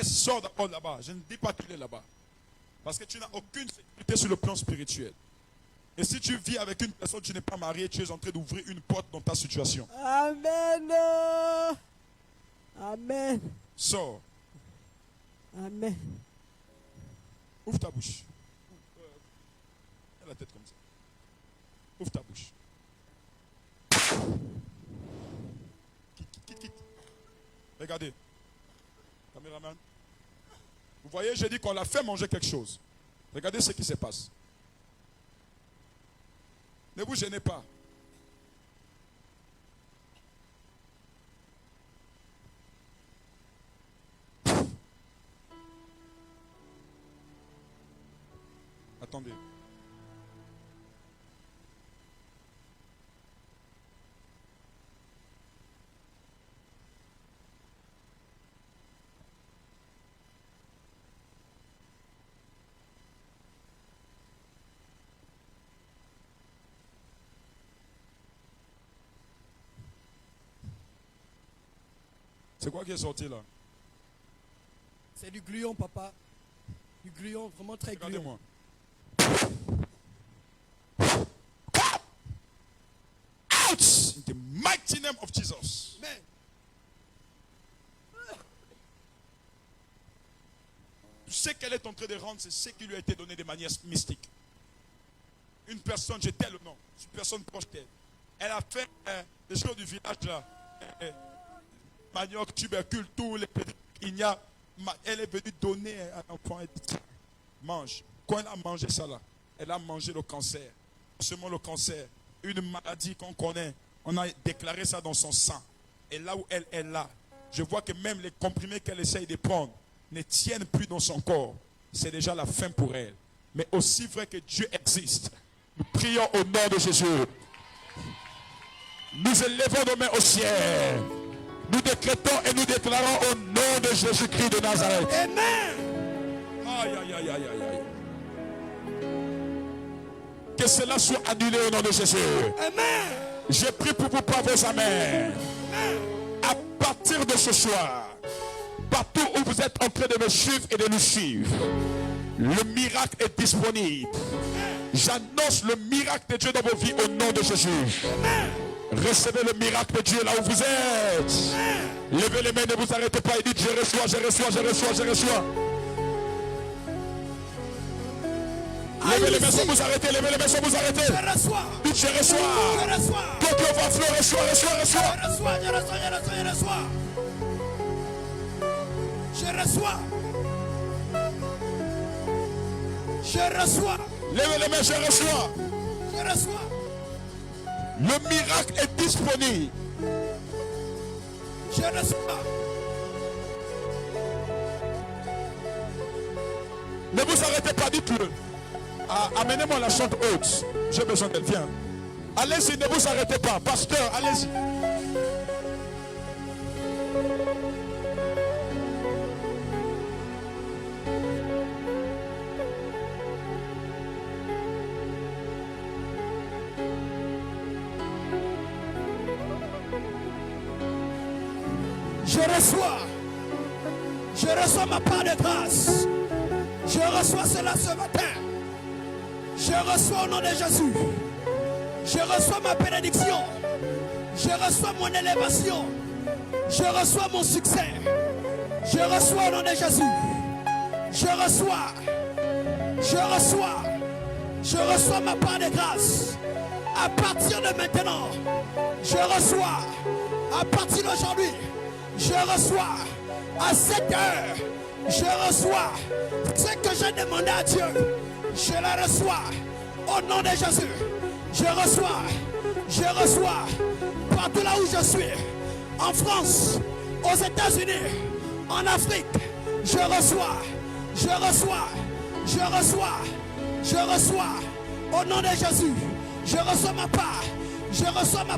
Sors d'abord là-bas. Je ne dis pas qu'il est là-bas. Parce que tu n'as aucune sécurité sur le plan spirituel. Et si tu vis avec une personne, tu n'es pas marié, tu es en train d'ouvrir une porte dans ta situation. Amen. Amen. Sors. Amen. Ouvre ta bouche. La tête comme ça. Ouvre ta bouche. Quitte. Regardez. Caméraman. Vous voyez, j'ai dit qu'on l'a fait manger quelque chose. Regardez ce qui se passe. Ne vous gênez pas. Attendez. C'est quoi qui est sorti là? C'est du gluon, papa. Du gluon, vraiment très gluon. Regardez-moi. Out! In the mighty name of Jesus. Amen. Tu sais qu'elle est en train de rendre, c'est ce qui lui a été donné de manière mystique. une personne, j'étais le nom, une personne proche d'elle. Elle a fait les choses du village là. Manioc, tubercule, tous les petits. Elle est venue donner à un enfant. Elle dit, mange. Quand elle a mangé ça là, elle a mangé le cancer. Non seulement le cancer, une maladie qu'on connaît. On a déclaré ça dans son sang. Et là où elle est là, je vois que même les comprimés qu'elle essaye de prendre ne tiennent plus dans son corps. C'est déjà la fin pour elle. Mais aussi vrai que Dieu existe, nous prions au nom de Jésus. Nous élevons nos mains au ciel. Nous décrétons et nous déclarons au nom de Jésus-Christ de Nazareth. Amen. Aïe, aïe, aïe, aïe, aïe, aïe. Que cela soit annulé au nom de Jésus. Amen. Je prie pour vous par vos amens. À partir de ce soir, partout où vous êtes en train de me suivre et de nous suivre, le miracle est disponible. J'annonce le miracle de Dieu dans vos vies au nom de Jésus. Recevez le miracle de Dieu là où vous êtes. Levez les mains, ne vous arrêtez pas et dites je reçois, je reçois, je reçois, je reçois. Levez les mains sans vous arrêter, levez les mains sans vous arrêter. Je reçois. Dites je reçois. Je reçois. Quand on va fleur, reçois, reçois, reçois. Je reçois, je reçois, je reçois, je reçois. Je reçois. Je reçois. Levez les mains, je reçois. Je reçois. Le miracle est disponible. Je reçois. Ne vous arrêtez pas, dites-le. Amenez-moi la chante haute. J'ai besoin qu'elle vienne. Allez-y, ne vous arrêtez pas. Pasteur, allez-y. Je reçois ma part de grâce. Je reçois cela ce matin. Je reçois au nom de Jésus. Je reçois ma bénédiction. Je reçois mon élévation. Je reçois mon succès. Je reçois au nom de Jésus. Je reçois. Je reçois. Je reçois ma part de grâce. À partir de maintenant, je reçois. À partir d'aujourd'hui, je reçois. À cette heure, je reçois ce que j'ai demandé à Dieu. Je le reçois au nom de Jésus. Je reçois partout là où je suis, en France, aux États-Unis, en Afrique. Je reçois au nom de Jésus. Je reçois ma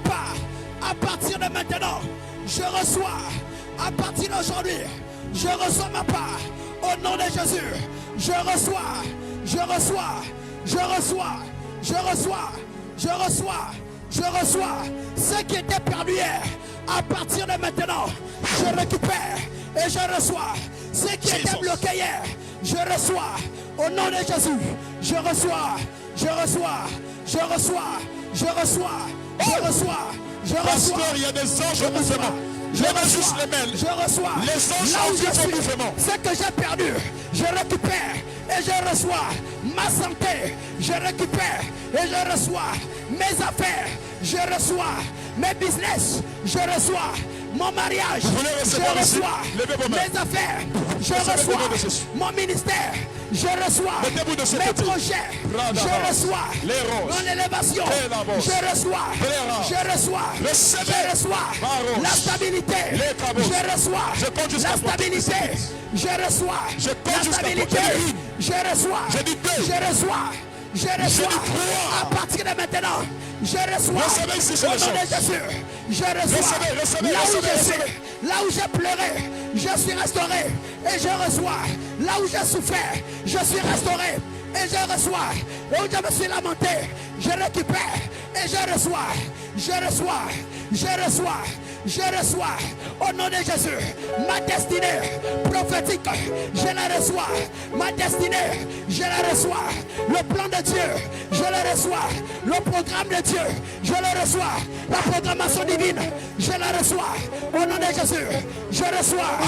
part. À partir de maintenant, je reçois. À partir d'aujourd'hui, je reçois ma part. Au nom de Jésus, je reçois. Ce qui était perdu hier, à partir de maintenant, je récupère et je reçois. Ce qui était bloqué hier, je reçois. Au nom de Jésus, je reçois. Pasteur, il y a des anges en mouvement. Je juste les mains. Je reçois. Les anges là où je en suis, mouvement. ce que j'ai perdu, je récupère et je reçois. Ma santé, je récupère et je reçois. Mes affaires, je reçois. Mes business, je reçois. Mon mariage, je reçois. Mes affaires, je reçois. Mon ministère, je reçois. Mes projets, je reçois. Mon élévation, je reçois. La stabilité, je reçois. La stabilité, je reçois. La stabilité, je reçois. À partir de maintenant, je reçois. Au nom de Jésus, je reçois. Là où je suis, là où j'ai pleuré, je suis restauré et je reçois. Là où j'ai souffert, je suis restauré et je reçois. Là où je me suis lamenté, je récupère et je reçois. Au nom de Jésus, ma destinée prophétique, je la reçois. Ma destinée, je la reçois. Le plan de Dieu, je le reçois. Le programme de Dieu, je le reçois. La programmation divine, je la reçois. Au nom de Jésus, je reçois.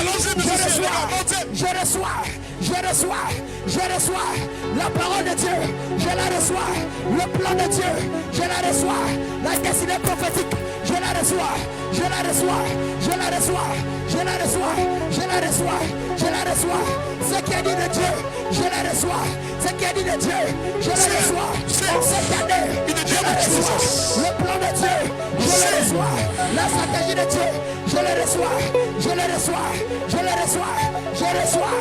La parole de Dieu, je la reçois. Le plan de Dieu, je la reçois. La destinée prophétique, je la reçois. Je la reçois. Je la reçois. Je la reçois. Je la reçois. Je la reçois. Ce qui est dit de Dieu, je la reçois. Ce qui est dit de Dieu, je la reçois. En cette année, je la reçois. Le plan de Dieu, je le reçois. La stratégie de Dieu, je le reçois. Je le reçois. Je le reçois. Je reçois.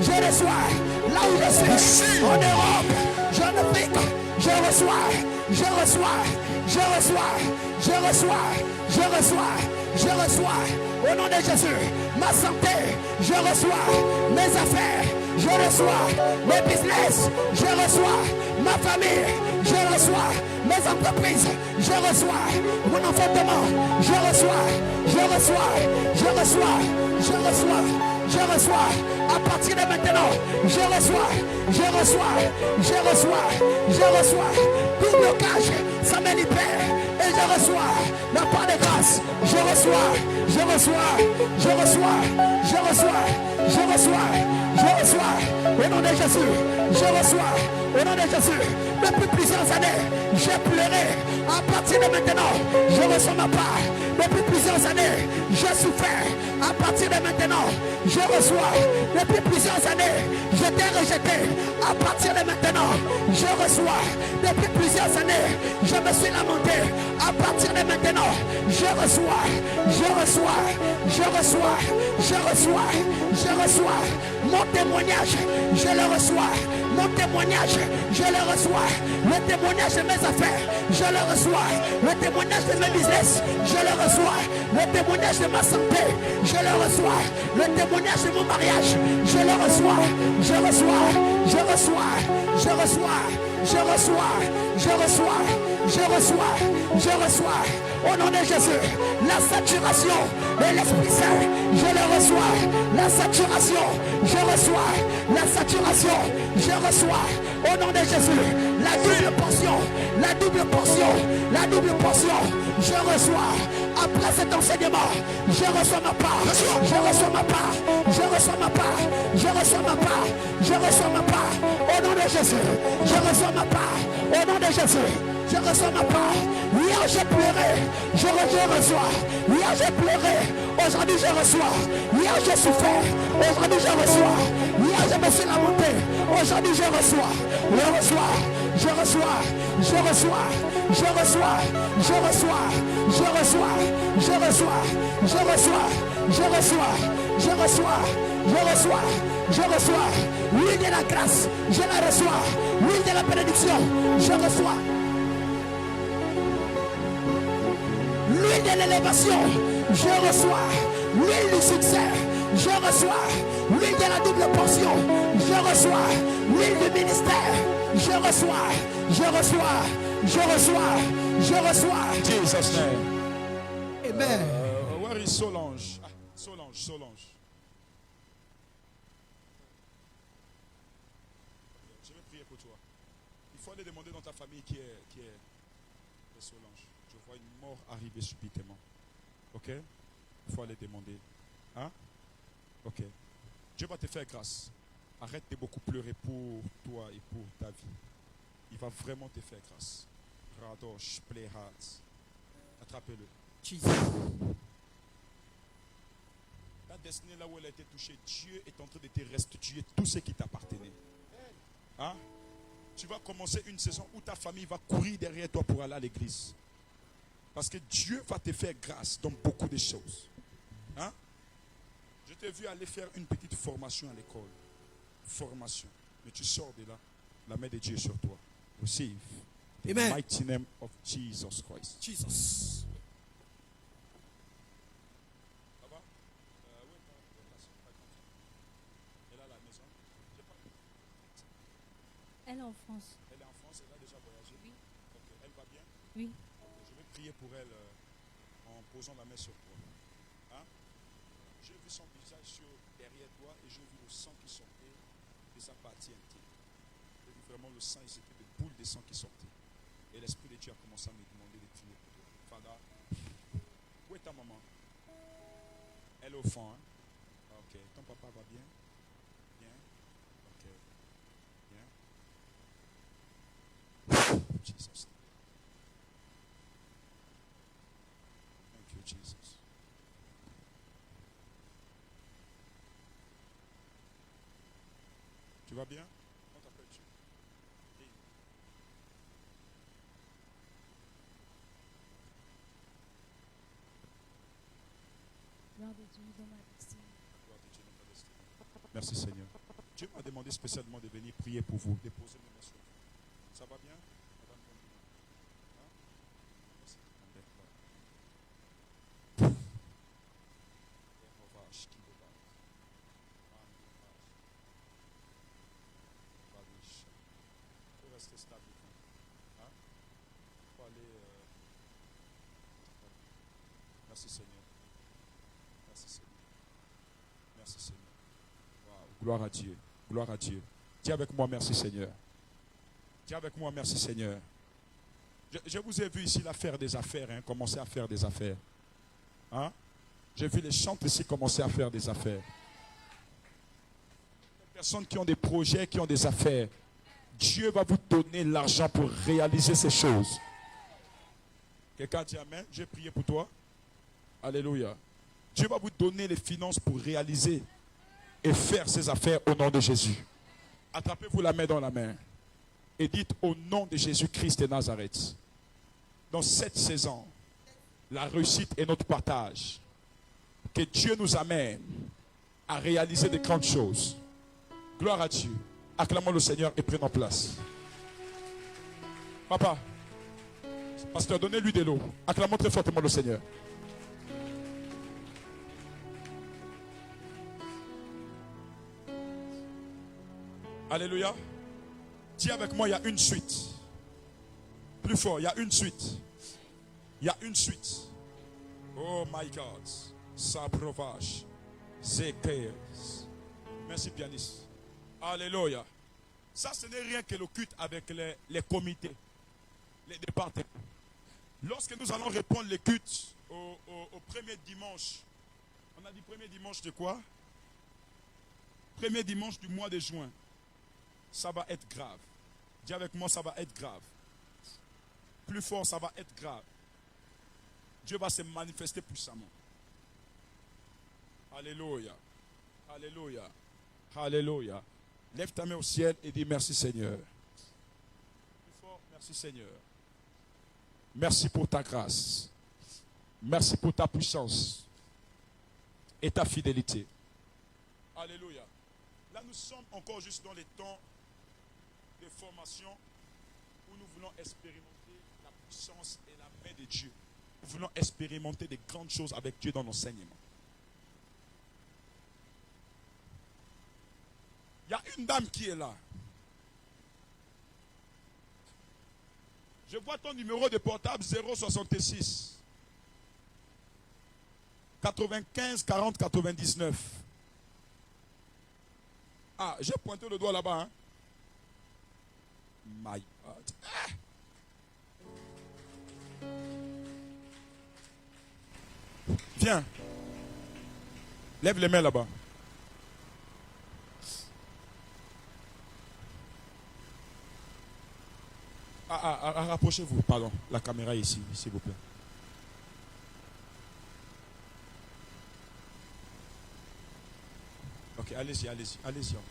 Je reçois. Là où je suis, en Europe, en Afrique, je reçois. Je reçois. Je reçois. Je reçois. Je reçois. Je reçois. Au nom de Jésus, ma santé, je reçois. Mes affaires, je reçois. Mes business, je reçois. Ma famille, je reçois. Mes entreprises, je reçois. Mon enfantement, je reçois. Je reçois. Je reçois. Je reçois. Je reçois. À partir de maintenant, je reçois. Je reçois. Je reçois. Je reçois. Tout blocage, ça me libère. Et je reçois la part de grâce. Je reçois. Je reçois. Je reçois. Je reçois. Je reçois. Je reçois. Au nom de Jésus. Je reçois. Au nom de Jésus. Depuis plusieurs années, j'ai pleuré. À partir de maintenant, je reçois ma part. Depuis plusieurs années, j'ai souffert. À partir de maintenant, je reçois. Depuis plusieurs années, j'étais rejeté. À partir de maintenant, je reçois. Depuis plusieurs années, je me suis lamenté. À partir de maintenant, je reçois. Je reçois. Je reçois. Je reçois. Je reçois. Mon témoignage, je le reçois. Mon témoignage, je le reçois. Le témoignage de mes affaires, je le reçois. Le témoignage de mes business, je le reçois. Le témoignage de ma santé, je le reçois. Le témoignage de mon mariage, je le reçois. Je reçois. Je reçois. Je reçois. Je reçois. Je reçois. Je reçois. Je reçois. Au nom de Jésus, la saturation de l'Esprit Saint, je le reçois. La saturation, je reçois. La saturation, je reçois. Au nom de Jésus, la double portion, la double portion, la double portion, je reçois. Après cet enseignement, je reçois ma part. Je reçois ma part. Je reçois ma part. Je reçois ma part. Je reçois ma part. Au nom de Jésus, je reçois ma part. Au nom de Jésus, je reçois ma part. Hier j'ai pleuré, je reçois. Hier j'ai pleuré, aujourd'hui je reçois. Hier j'ai souffert, aujourd'hui je reçois. Hier je me suis lamenté, aujourd'hui je reçois. Je reçois, je reçois, je reçois, je reçois, je reçois, je reçois, je reçois, je reçois, je reçois, je reçois, je reçois, je reçois. L'huile de la grâce, je la reçois. L'huile de la bénédiction, je reçois. L'huile de l'élévation, je reçois. L'huile du succès, je reçois. L'huile de la double portion, je reçois. L'huile du ministère, je reçois. Je reçois. Je reçois. Je reçois. Jesus' name. Amen. Where is Solange? Solange. Je vais prier pour toi. Il faut aller demander dans ta famille qui est Solange. Je vois une mort arriver subitement. Ok? Il faut aller demander. Hein? Ok. Dieu va te faire grâce. Arrête de beaucoup pleurer pour toi et pour ta vie. Il va vraiment te faire grâce. Radosh, play hard. Attrapez-le. Ta destinée là où elle a été touchée, Dieu est en train de te restituer tout ce qui t'appartenait. Hein? Tu vas commencer une saison où ta famille va courir derrière toi pour aller à l'église. Parce que Dieu va te faire grâce dans beaucoup de choses. Hein? Je t'ai vu aller faire une petite formation à l'école. Formation. Mais tu sors de là. La main de Dieu est sur toi. Receive. The Amen. mighty name of Jesus Christ. Jesus. Ça va? Oui, elle est à la maison. Elle est en France. Elle est en France, elle a déjà voyagé. Oui. Ok, elle va bien? Oui. Je vais prier pour elle en posant la main sur toi. Hein? J'ai vu son visage derrière toi et j'ai vu le sang qui sortait de sa partie intime. J'ai vu vraiment le sang et c'était des boules de sang qui sortaient. Et l'Esprit de Dieu a commencé à me demander de prier pour toi. Father, où est ta maman? Elle est au fond. Hein? Ok. Ton papa va bien? Bien? Ok. Bien? vas bien? Comment t'appelles-tu? Gloire de Dieu dans ma destinée. Gloire de Dieu dans ta destinée. Merci Seigneur. Dieu m'a demandé spécialement de venir prier pour vous, déposer mes mains sur vous. Ça va bien? Madame Bombina? Hein? Merci. Il faut rester stable. Hein? Il faut aller. Merci Seigneur. Merci Seigneur. Merci Seigneur. Wow. Gloire à Dieu. Gloire à Dieu. Dis avec moi merci Seigneur. Dis avec moi merci Seigneur. Je vous ai vu ici là faire des affaires, hein, commencer à faire des affaires. Hein? J'ai vu les chantres ici commencer à faire des affaires. Les personnes qui ont des projets, qui ont des affaires. Dieu va vous donner l'argent pour réaliser ces choses. Quelqu'un dit amen. J'ai prié pour toi. Alléluia. Dieu va vous donner les finances pour réaliser et faire ces affaires au nom de Jésus. Attrapez-vous la main dans la main et dites au nom de Jésus-Christ de Nazareth. Dans cette saison, la réussite est notre partage. Que Dieu nous amène à réaliser de grandes choses. Gloire à Dieu. Acclamons le Seigneur et prenons place. Papa, pasteur, donnez-lui de l'eau. Acclamons très fortement le Seigneur. Alléluia. Dis avec moi, il y a une suite. Plus fort, il y a une suite. Il y a une suite. Oh my God. Sabrovage. Zekers. Merci pianiste. Alléluia. Ça, ce n'est rien que le culte avec les comités, les départements. Lorsque nous allons répondre les cultes au premier dimanche, on a dit premier dimanche de quoi? Premier dimanche du mois de juin. Ça va être grave. Dis avec moi, ça va être grave. Plus fort, ça va être grave. Dieu va se manifester puissamment. Alléluia. Alléluia. Alléluia. Lève ta main au ciel et dis merci Seigneur. Plus fort, merci Seigneur. Merci pour ta grâce. Merci pour ta puissance et ta fidélité. Alléluia. Là, nous sommes encore juste dans les temps de formation où nous voulons expérimenter la puissance et la main de Dieu. Nous voulons expérimenter des grandes choses avec Dieu dans l'enseignement. Il y a une dame qui est là. Je vois ton numéro de portable 066 95 40 99. Ah, j'ai pointé le doigt là-bas. Hein? My God. Ah. Viens. Lève les mains là-bas. Rapprochez-vous, pardon. La caméra est ici, s'il vous plaît. Ok, allez-y encore.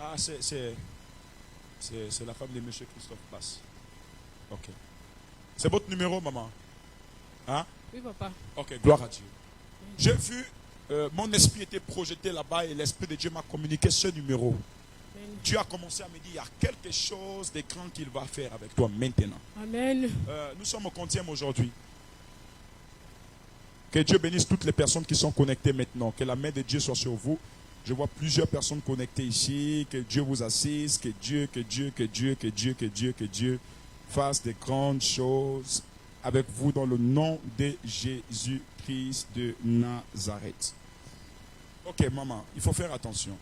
Ah, c'est la femme de M. Christophe Basse. Ok. C'est votre numéro, maman? Hein? Oui, papa. Ok, gloire à Dieu. J'ai vu, mon esprit était projeté là-bas et l'Esprit de Dieu m'a communiqué ce numéro. Amen. Dieu a commencé à me dire, il y a quelque chose de grand qu'il va faire avec toi maintenant. Amen. Nous sommes au 40e aujourd'hui. Que Dieu bénisse toutes les personnes qui sont connectées maintenant. Que la main de Dieu soit sur vous. Je vois plusieurs personnes connectées ici. Que Dieu vous assiste. Que Dieu fasse de grandes choses avec vous dans le nom de Jésus-Christ de Nazareth. Ok, maman, il faut faire attention.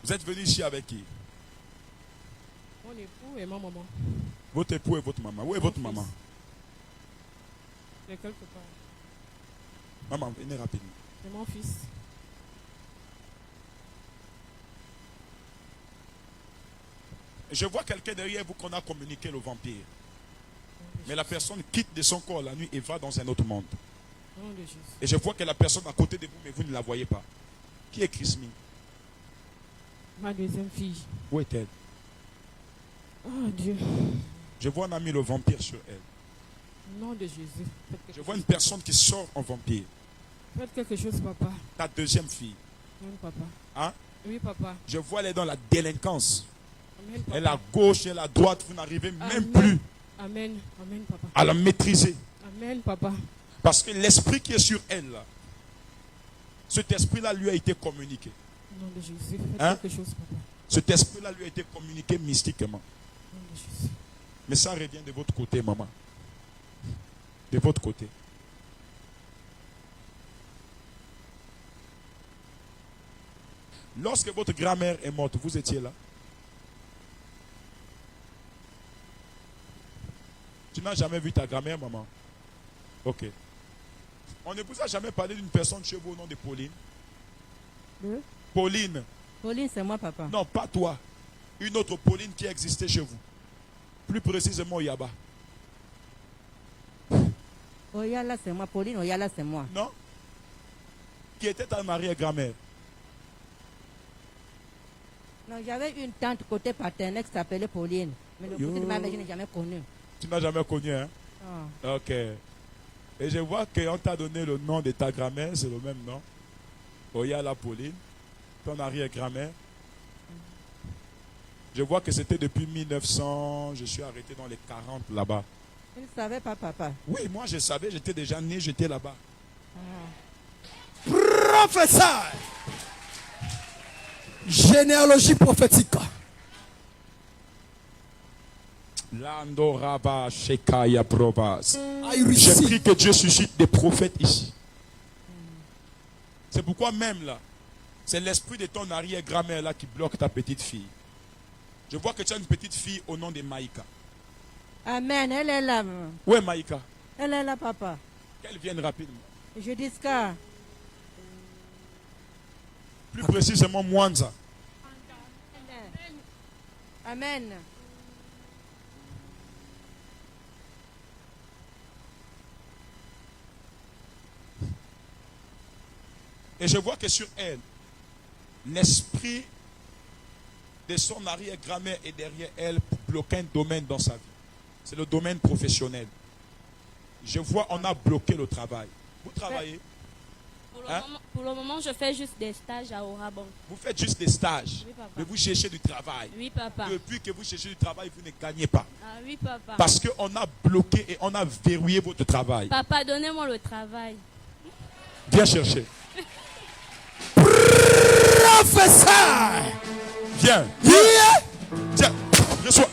Vous êtes venu ici avec qui? Mon époux et ma maman. Votre époux et votre maman. Où est votre maman? Il est quelque part. Maman, venez rapidement. C'est mon fils. Je vois quelqu'un derrière vous qu'on a communiqué le vampire. Mais la personne quitte de son corps la nuit et va dans un autre monde. Nom de Jésus. Et je vois que la personne à côté de vous, mais vous ne la voyez pas. Qui est Chrismi? Ma deuxième fille. Où est-elle? Oh Dieu. Je vois un ami le vampire sur elle. Au nom de Jésus. Je vois une personne qui sort en vampire. Faites quelque chose, papa. Ta deuxième fille. Oui, papa. Hein? Oui, papa. Je vois elle est dans la délinquance. Amen, papa. Elle est à gauche, elle est à droite. Vous n'arrivez même Amen. plus Amen. Amen, papa. à la maîtriser. Amen, papa. Parce que l'esprit qui est sur elle, là, cet esprit-là lui a été communiqué. Au nom de Jésus. Faites Hein? quelque chose, papa. Cet esprit-là lui a été communiqué mystiquement. Au nom de Jésus. Mais ça revient de votre côté, maman. De votre côté. Lorsque votre grand-mère est morte, vous étiez là? Tu n'as jamais vu ta grand-mère, maman? Ok. On ne vous a jamais parlé d'une personne chez vous au nom de Pauline? De Pauline. Pauline, c'est moi, papa. Non, pas toi. Une autre Pauline qui existait chez vous. Plus précisément au Yaba. Oyala, c'est moi. Pauline, Oyala, c'est moi. Non? Qui était ta arrière-grand-mère? Non, j'avais une tante côté paternel qui s'appelait Pauline. Mais le côté de ma mère, je n'ai jamais connu. Tu n'as jamais connu, hein? Ah. Ok. Et je vois qu'on t'a donné le nom de ta grand-mère, c'est le même nom. Oyala Pauline, ton arrière-grand-mère. Je vois que c'était depuis 1900, je suis arrêté dans les 40 là-bas. Je ne savais pas, papa. Oui, moi je savais, j'étais déjà né, j'étais là-bas. Professeur. Généalogie prophétique. Landoraba Shekaya Probas. I J'ai receive. pris que Dieu suscite des prophètes ici. C'est pourquoi même là, c'est l'esprit de ton arrière-grand-mère là qui bloque ta petite fille. Je vois que tu as une petite fille au nom de Maïka. Amen, elle est là. Où est Maïka? Elle est là, papa. Qu'elle vienne rapidement. Je dis ça. Plus précisément Mwanza. Amen. Et je vois que sur elle, l'esprit de son arrière-grand-mère est derrière elle pour bloquer un domaine dans sa vie. C'est le domaine professionnel. Je vois, on a bloqué le travail. Vous travaillez? Pour le moment, je fais juste des stages à Orabon. Vous faites juste des stages. Oui, papa. Mais vous cherchez du travail. Oui, papa. Depuis que vous cherchez du travail, vous ne gagnez pas. Ah oui, papa. Parce qu'on a bloqué et on a verrouillé votre travail. Papa, donnez-moi le travail. Viens chercher. Professeur. Viens. Yeah. Tiens, reçois.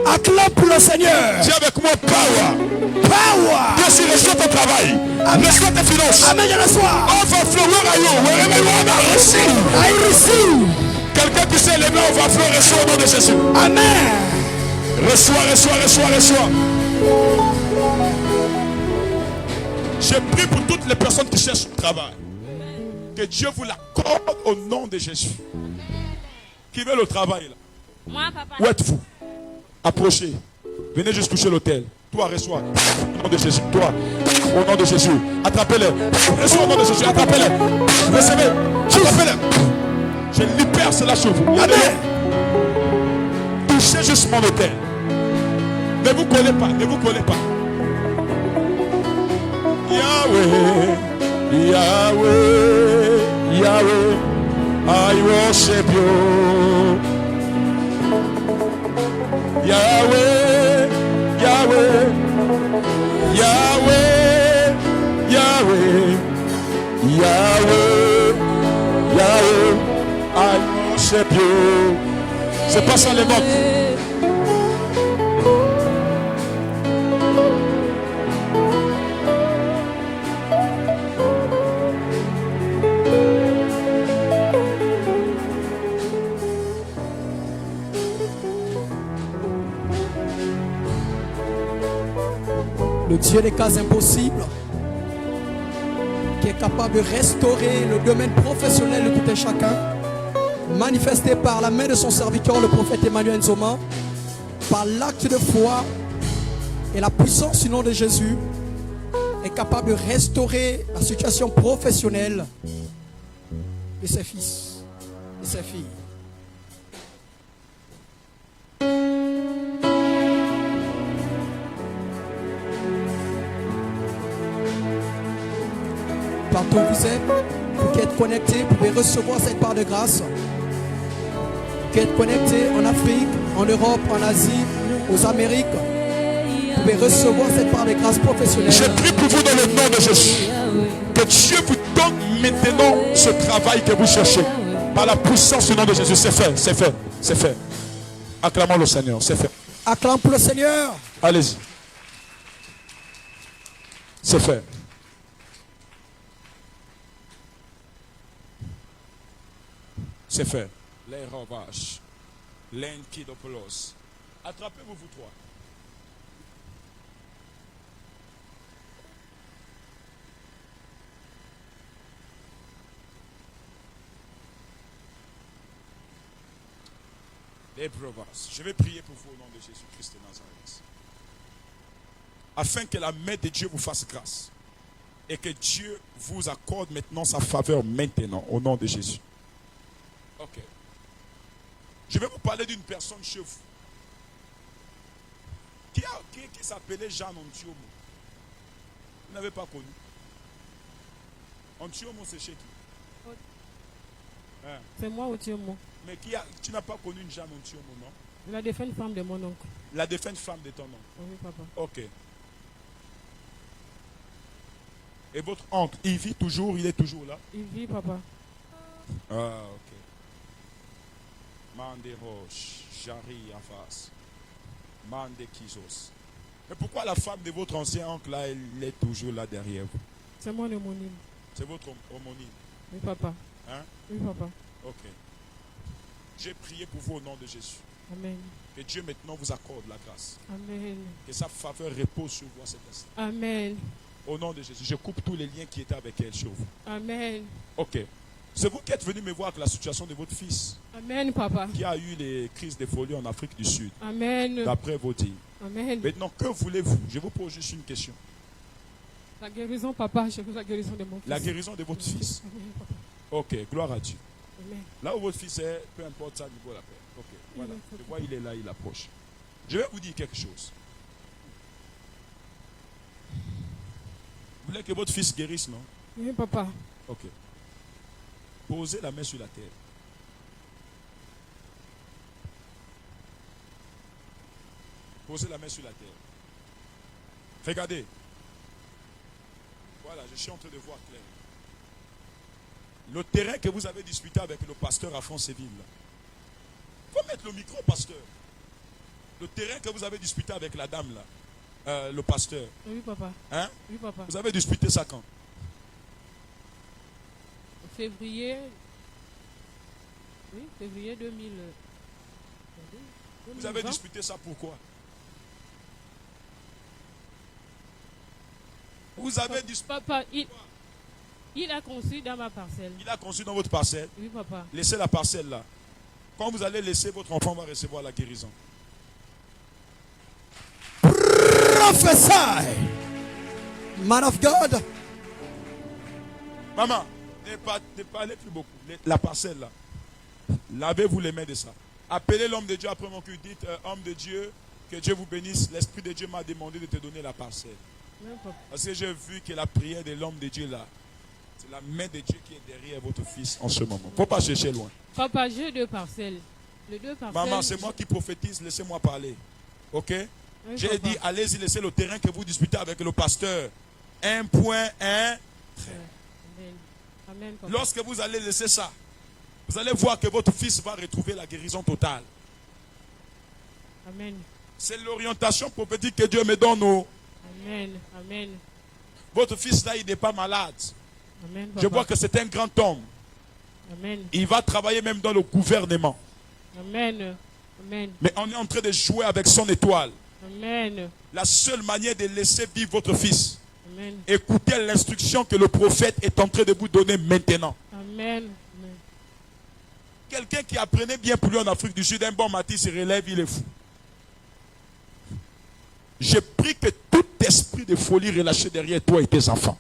Acclame pour le Seigneur. Dis avec moi, power. Power. Bien sûr, reçois ton travail. Reçois tes finances. Amen, je reçois. Overflower à you. Wherever you are, receive. I receive. Quelqu'un qui sait les mains, overflow, reçois au nom de Jésus. Amen. Reçois, reçois, reçois, reçois. Je prie pour toutes les personnes qui cherchent du travail. Que Dieu vous l'accorde au nom de Jésus. Qui veut le travail là? Moi, papa. Où êtes-vous? Approchez. Venez juste toucher l'autel. Toi, reçois. Au nom de Jésus. Toi, au nom de Jésus. Attrapez-les. Reçois au nom de Jésus. Attrapez-les. Recevez. Attrapez-les. Je libère cela sur vous. Amen. Touchez juste mon autel. Ne vous collez pas. Ne vous collez pas. Yahweh. Yahweh. Yahweh. I worship you. Yahweh, Yahweh, Yahweh, Yahweh, Yahweh, Yahweh, I worship you. C'est pas ça les mots. Le Dieu des cas impossibles, qui est capable de restaurer le domaine professionnel de tout un chacun, manifesté par la main de son serviteur, le prophète Emmanuel Nzoma, par l'acte de foi et la puissance du nom de Jésus, est capable de restaurer la situation professionnelle de ses fils. de ses filles. Partout où vous êtes, vous qui êtes connectés, vous pouvez recevoir cette part de grâce. Vous qui êtes connectés en Afrique, en Europe, en Asie, aux Amériques, vous pouvez recevoir cette part de grâce professionnelle. Je prie pour vous dans le nom de Jésus. Que Dieu vous donne maintenant ce travail que vous cherchez. Par la puissance du nom de Jésus. C'est fait, c'est fait, c'est fait. Acclamons le Seigneur, c'est fait. Acclame pour le Seigneur. Allez-y. C'est fait. C'est fait. Les ravages. L'enkidopolos. Attrapez-vous, vous trois. Les provinces. Je vais prier pour vous au nom de Jésus-Christ de Nazareth. Afin que la main de Dieu vous fasse grâce. Et que Dieu vous accorde maintenant sa faveur maintenant au nom de Jésus. Ok. Je vais vous parler d'une personne chez vous. Qui s'appelait Jeanne Antiomo. Vous n'avez pas connu. Antiomo, c'est chez qui? Hein? C'est moi Otiomo. Mais tu n'as pas connu une Jeanne Antiomo, non? La défunte femme de mon oncle. La défunte femme de ton oncle. Oui, papa. Ok. Et votre oncle, il vit toujours, il est toujours là? Il vit, papa. Ah, ok. Mande Roche, Jari Afas, Mande Kizos. Mais pourquoi la femme de votre ancien oncle là, elle est toujours là derrière vous? C'est mon homonyme. C'est votre homonyme? Oui, papa. Hein? Oui, papa. Ok. J'ai prié pour vous au nom de Jésus. Amen. Que Dieu maintenant vous accorde la grâce. Amen. Que sa faveur repose sur vous à cet instant. Amen. Au nom de Jésus, je coupe tous les liens qui étaient avec elle sur vous. Amen. Ok. C'est vous qui êtes venu me voir avec la situation de votre fils. Amen, papa. Qui a eu les crises de folie en Afrique du Sud. Amen. D'après vos dires. Amen. Maintenant, que voulez-vous? Je vous pose juste une question. La guérison, papa. Je veux la guérison de mon fils. La guérison de votre fils. Amen, papa. Ok, gloire à Dieu. Amen. Là où votre fils est, peu importe ça, niveau la paix. Ok, voilà. Je vois, il est là, il approche. Je vais vous dire quelque chose. Vous voulez que votre fils guérisse, non? Oui, papa. Ok. Posez la main sur la terre. Posez la main sur la terre. Regardez. Voilà, je suis en train de voir clair. Le terrain que vous avez disputé avec le pasteur à Franceville. Il faut mettre le micro, pasteur. Le terrain que vous avez disputé avec la dame là. Le pasteur. Oui, papa. Hein? Oui, papa. Vous avez disputé ça quand? Février. Oui, février 2000. Vous avez disputé ça pourquoi? Vous avez disputé. Papa, il a conçu dans ma parcelle. Il a conçu dans votre parcelle. Oui, papa. Laissez la parcelle là. Quand vous allez laisser, votre enfant va recevoir la guérison. Prophesy. Man of God. Maman, ne parlez plus beaucoup. La parcelle là. Lavez-vous les mains de ça. Appelez l'homme de Dieu après mon cul. Dites, homme de Dieu, que Dieu vous bénisse. L'Esprit de Dieu m'a demandé de te donner la parcelle. Oui, papa. Parce que j'ai vu que la prière de l'homme de Dieu là, c'est la main de Dieu qui est derrière votre fils en ce moment. Il ne faut pas chercher loin. Papa, j'ai 2 parcelles. Les 2 parcelles. Maman, c'est moi qui prophétise. Laissez-moi parler. Ok? Oui, J'ai papa. dit, allez-y, laissez le terrain que vous disputez avec le pasteur. 1 point, 1. Amen. Amen, papa. Lorsque vous allez laisser ça, vous allez voir que votre fils va retrouver la guérison totale. Amen. C'est l'orientation prophétique que Dieu me donne. Amen. Amen. Votre fils là, il n'est pas malade. Amen, papa. Je vois que c'est un grand homme. Amen. Il va travailler même dans le gouvernement. Amen. Amen. Mais on est en train de jouer avec son étoile. Amen. La seule manière de laisser vivre votre fils, Amen. écoutez l'instruction que le prophète est en train de vous donner maintenant. Amen. Amen. Quelqu'un qui apprenait bien pour lui en Afrique du Sud, un bon matin se relève, il est fou. Je prie que tout esprit de folie relâché derrière toi et tes enfants.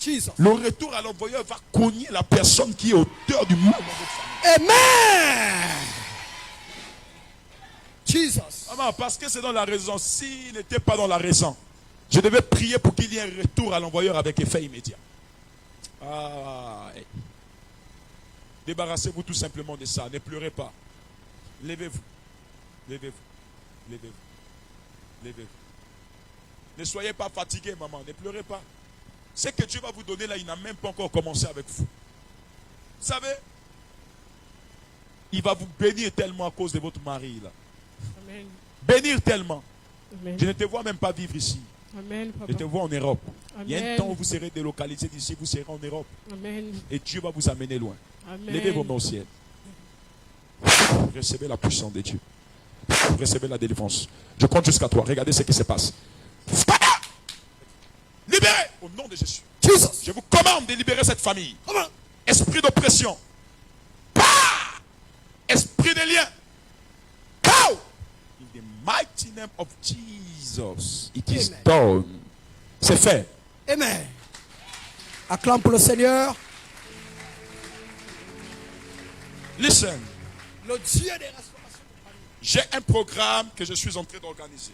Jesus. Le retour à l'envoyeur va cogner la personne qui est auteur du mal dans votre famille. Amen. Jesus. Maman, parce que c'est dans la raison. S'il n'était pas dans la raison, je devais prier pour qu'il y ait un retour à l'envoyeur avec effet immédiat. Débarrassez-vous tout simplement de ça. Ne pleurez pas. Levez-vous. Levez-vous. Levez-vous. Levez-vous. Ne soyez pas fatigués, maman. Ne pleurez pas. Ce que Dieu va vous donner là, il n'a même pas encore commencé avec vous. Vous savez, il va vous bénir tellement à cause de votre mari là. Amen. Bénir tellement. Amen. Je ne te vois même pas vivre ici. Amen, Je te papa. vois en Europe. Amen. Il y a un temps où vous serez délocalisé d'ici, vous serez en Europe. Amen. Et Dieu va vous amener loin. Amen. Levez vos mains au ciel. Recevez la puissance de Dieu. Recevez la délivrance. Je compte jusqu'à toi. Regardez ce qui se passe. Fire! Libérez au nom de Jésus. Jesus. Je vous commande de libérer cette famille. Come on. Esprit d'oppression. Bah! Esprit de lien. Pow! In the mighty name of Jesus. It is Amen. done. C'est fait. Amen. Acclame pour le Seigneur. Listen. Le Dieu des restaurations. J'ai un programme que je suis en train d'organiser.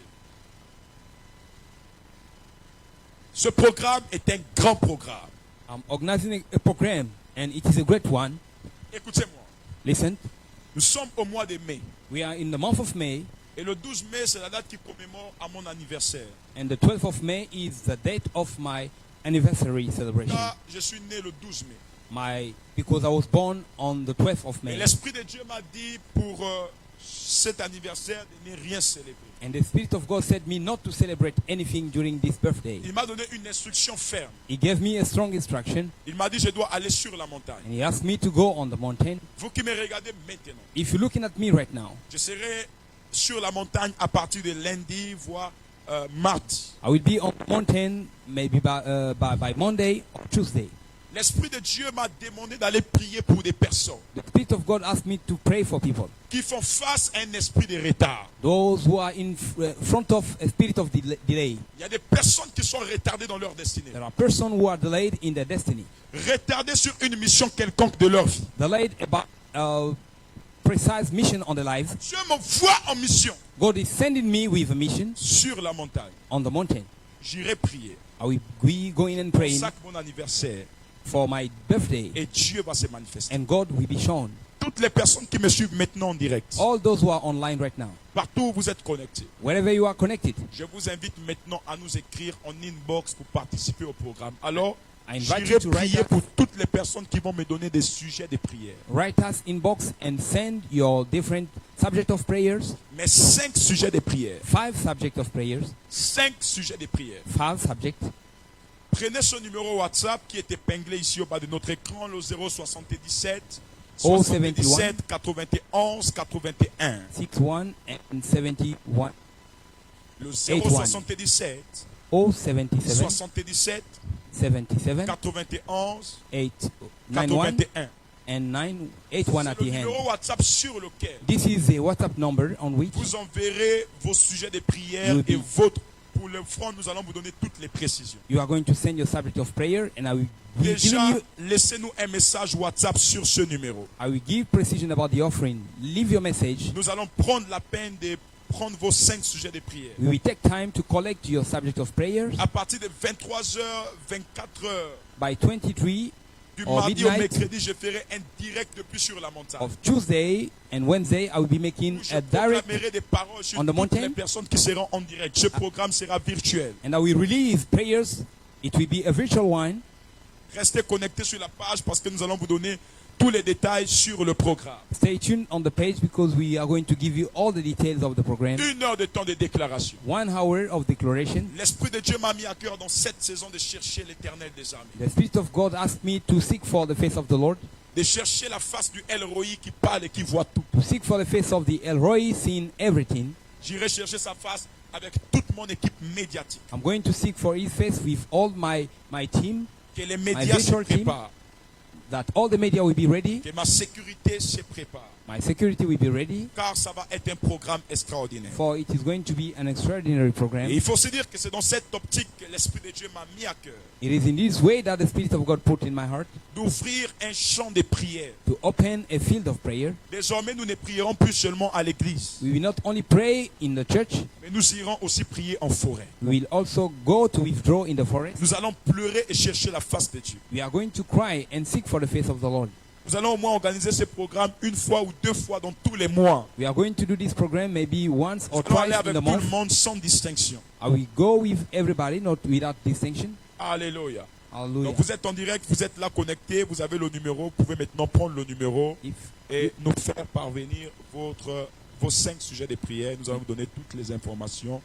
Ce programme est un grand programme. I'm organizing a program, and it is a great one. Écoutez-moi. Listen, Nous sommes au mois de mai. we are in the month of May, Et le 12 mai, c'est la date qui commémore à mon anniversaire. and the 12th of May is the date of my anniversary celebration. Là, je suis né le 12 mai. Because I was born on the 12th of Et May, l'Esprit de Dieu m'a dit pour cet anniversaire de ne rien célébrer. and the Spirit of God said me not to celebrate anything during this birthday. Il m'a donné une instruction ferme. He gave me a strong instruction, Il m'a dit je dois aller sur la montagne. and he asked me to go on the mountain. Vous qui me regardez maintenant, If you're looking at me right now, je serai sur la montagne à partir de lundi, voire mardi. I will be on the mountain maybe by Monday or Tuesday. L'Esprit de Dieu m'a demandé d'aller prier pour des personnes The Spirit of God asked me to pray for people, qui font face à un esprit de retard. those who are in front of a spirit of delay. Il y a des personnes qui sont retardées dans leur destinée. There are persons who are delayed in their destiny, Retardées sur une mission quelconque de leur vie. delayed about a precise mission on their lives. Dieu m'envoie en mission God is sending me with a mission sur la montagne. on the mountain. J'irai prier. I will be going and praying Chaque mon anniversaire. for my birthday, Et Dieu va se manifester. and God will be shown. Toutes les personnes qui me suivent maintenant en direct, All those who are online right now, partout où vous êtes connectés, wherever you are connected, je vous invite maintenant à nous écrire en inbox pour participer au programme. Alors, I invite j'irai you to write prier us, pour toutes les personnes qui vont me donner des sujets de prière. write us inbox and send your different subject of prayers, Mais 5 sujets de prière. 5 subject of prayers, 5 sujets de prière. 5 subject. Prenez ce numéro WhatsApp qui est épinglé ici au bas de notre écran, le 077 071 77 91 81. 61 and 71 Le 81. 077 077 77 77 91 891 81. and 981 at C'est le the numéro end. WhatsApp sur lequel This is the WhatsApp number on which vous enverrez vos sujets de prière You'll et be- votre. Pour le front, nous allons vous donner toutes les précisions. you are going to send your subject of prayer, and I will be giving Déjà, you, laissez-nous un message WhatsApp sur ce numéro. I will give precision about the offering. Leave your message. Nous allons prendre la peine de prendre vos 5 sujets de prière. We will take time to collect your subject of prayers À partir de 23h, 24h, by 23 du Or mardi au midnight. mercredi, je ferai un direct depuis sur la montagne. of Tuesday and Wednesday. I will be making Où je a direct, proclamerai des paroles sur on the toutes mountain. les personnes qui seront en direct. Ce programme sera virtuel. and I will release prayers. It will be a virtual one. Restez connectés sur la page parce que nous allons vous donner tous les détails sur le programme. Stay tuned on the page because we are going to give you all the details of the program. 1 heure de temps de déclaration. 1 hour of declaration. L'Esprit de Dieu m'a mis à cœur dans cette saison de chercher l'Éternel des armées. The Spirit of God asked me to seek for the face of the Lord, De chercher la face du El Roi qui parle et qui voit tout. to seek for the face of the El Roi, seeing everything. J'irai chercher sa face avec toute mon équipe médiatique. I'm going to seek for His face with all my team. Que les médias se virtual team. préparent. that all the media will be ready, que ma sécurité se prépare. my security will be ready, Car ça va être un programme extraordinaire. for it is going to be an extraordinary program. Et il faut se dire que c'est dans cette optique que l'Esprit de Dieu m'a mis à cœur It is in this way that the Spirit of God put in my heart d'ouvrir un champ de prière. to open a field of prayer. Désormais, nous ne prierons plus seulement à l'église, We will not only pray in the church, mais nous irons aussi prier en forêt. we will also go to withdraw in the forest. Nous allons pleurer et chercher la face de Dieu. We are going to cry and seek for the face of the Lord. Nous allons au moins organiser ce programme une fois ou deux fois dans tous les mois. We are going to do this program maybe once or Nous allons aller twice in avec the tout le month. monde sans distinction. I will go with everybody, not without distinction. Alléluia. Hallelujah. Donc vous êtes en direct, vous êtes là connecté, vous avez le numéro, vous pouvez maintenant prendre le numéro If et nous faire parvenir vos 5 sujets de prière. Nous allons vous donner toutes les informations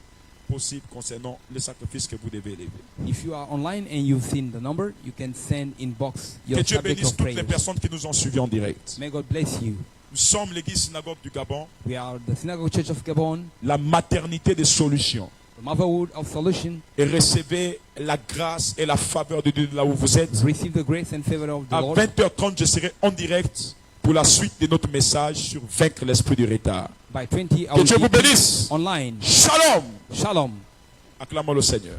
possibles concernant le sacrifice que vous devez élever. If you are online and you've seen the number, you can send inbox your Que Dieu subject bénisse of toutes les prayers. personnes qui nous ont suivis en direct. May God bless you. Nous sommes l'église synagogue du Gabon, We are the Synagogue Church of Gabon, la maternité des solutions. the motherhood of solution. Et recevez la grâce et la faveur de Dieu là où vous êtes. Receive the grace and favor of the À Lord. 20h30, je serai en direct pour la suite de notre message sur vaincre l'esprit du retard. By 20, I Que will Dieu vous be bénisse. online. Shalom. Shalom. Acclamons le Seigneur.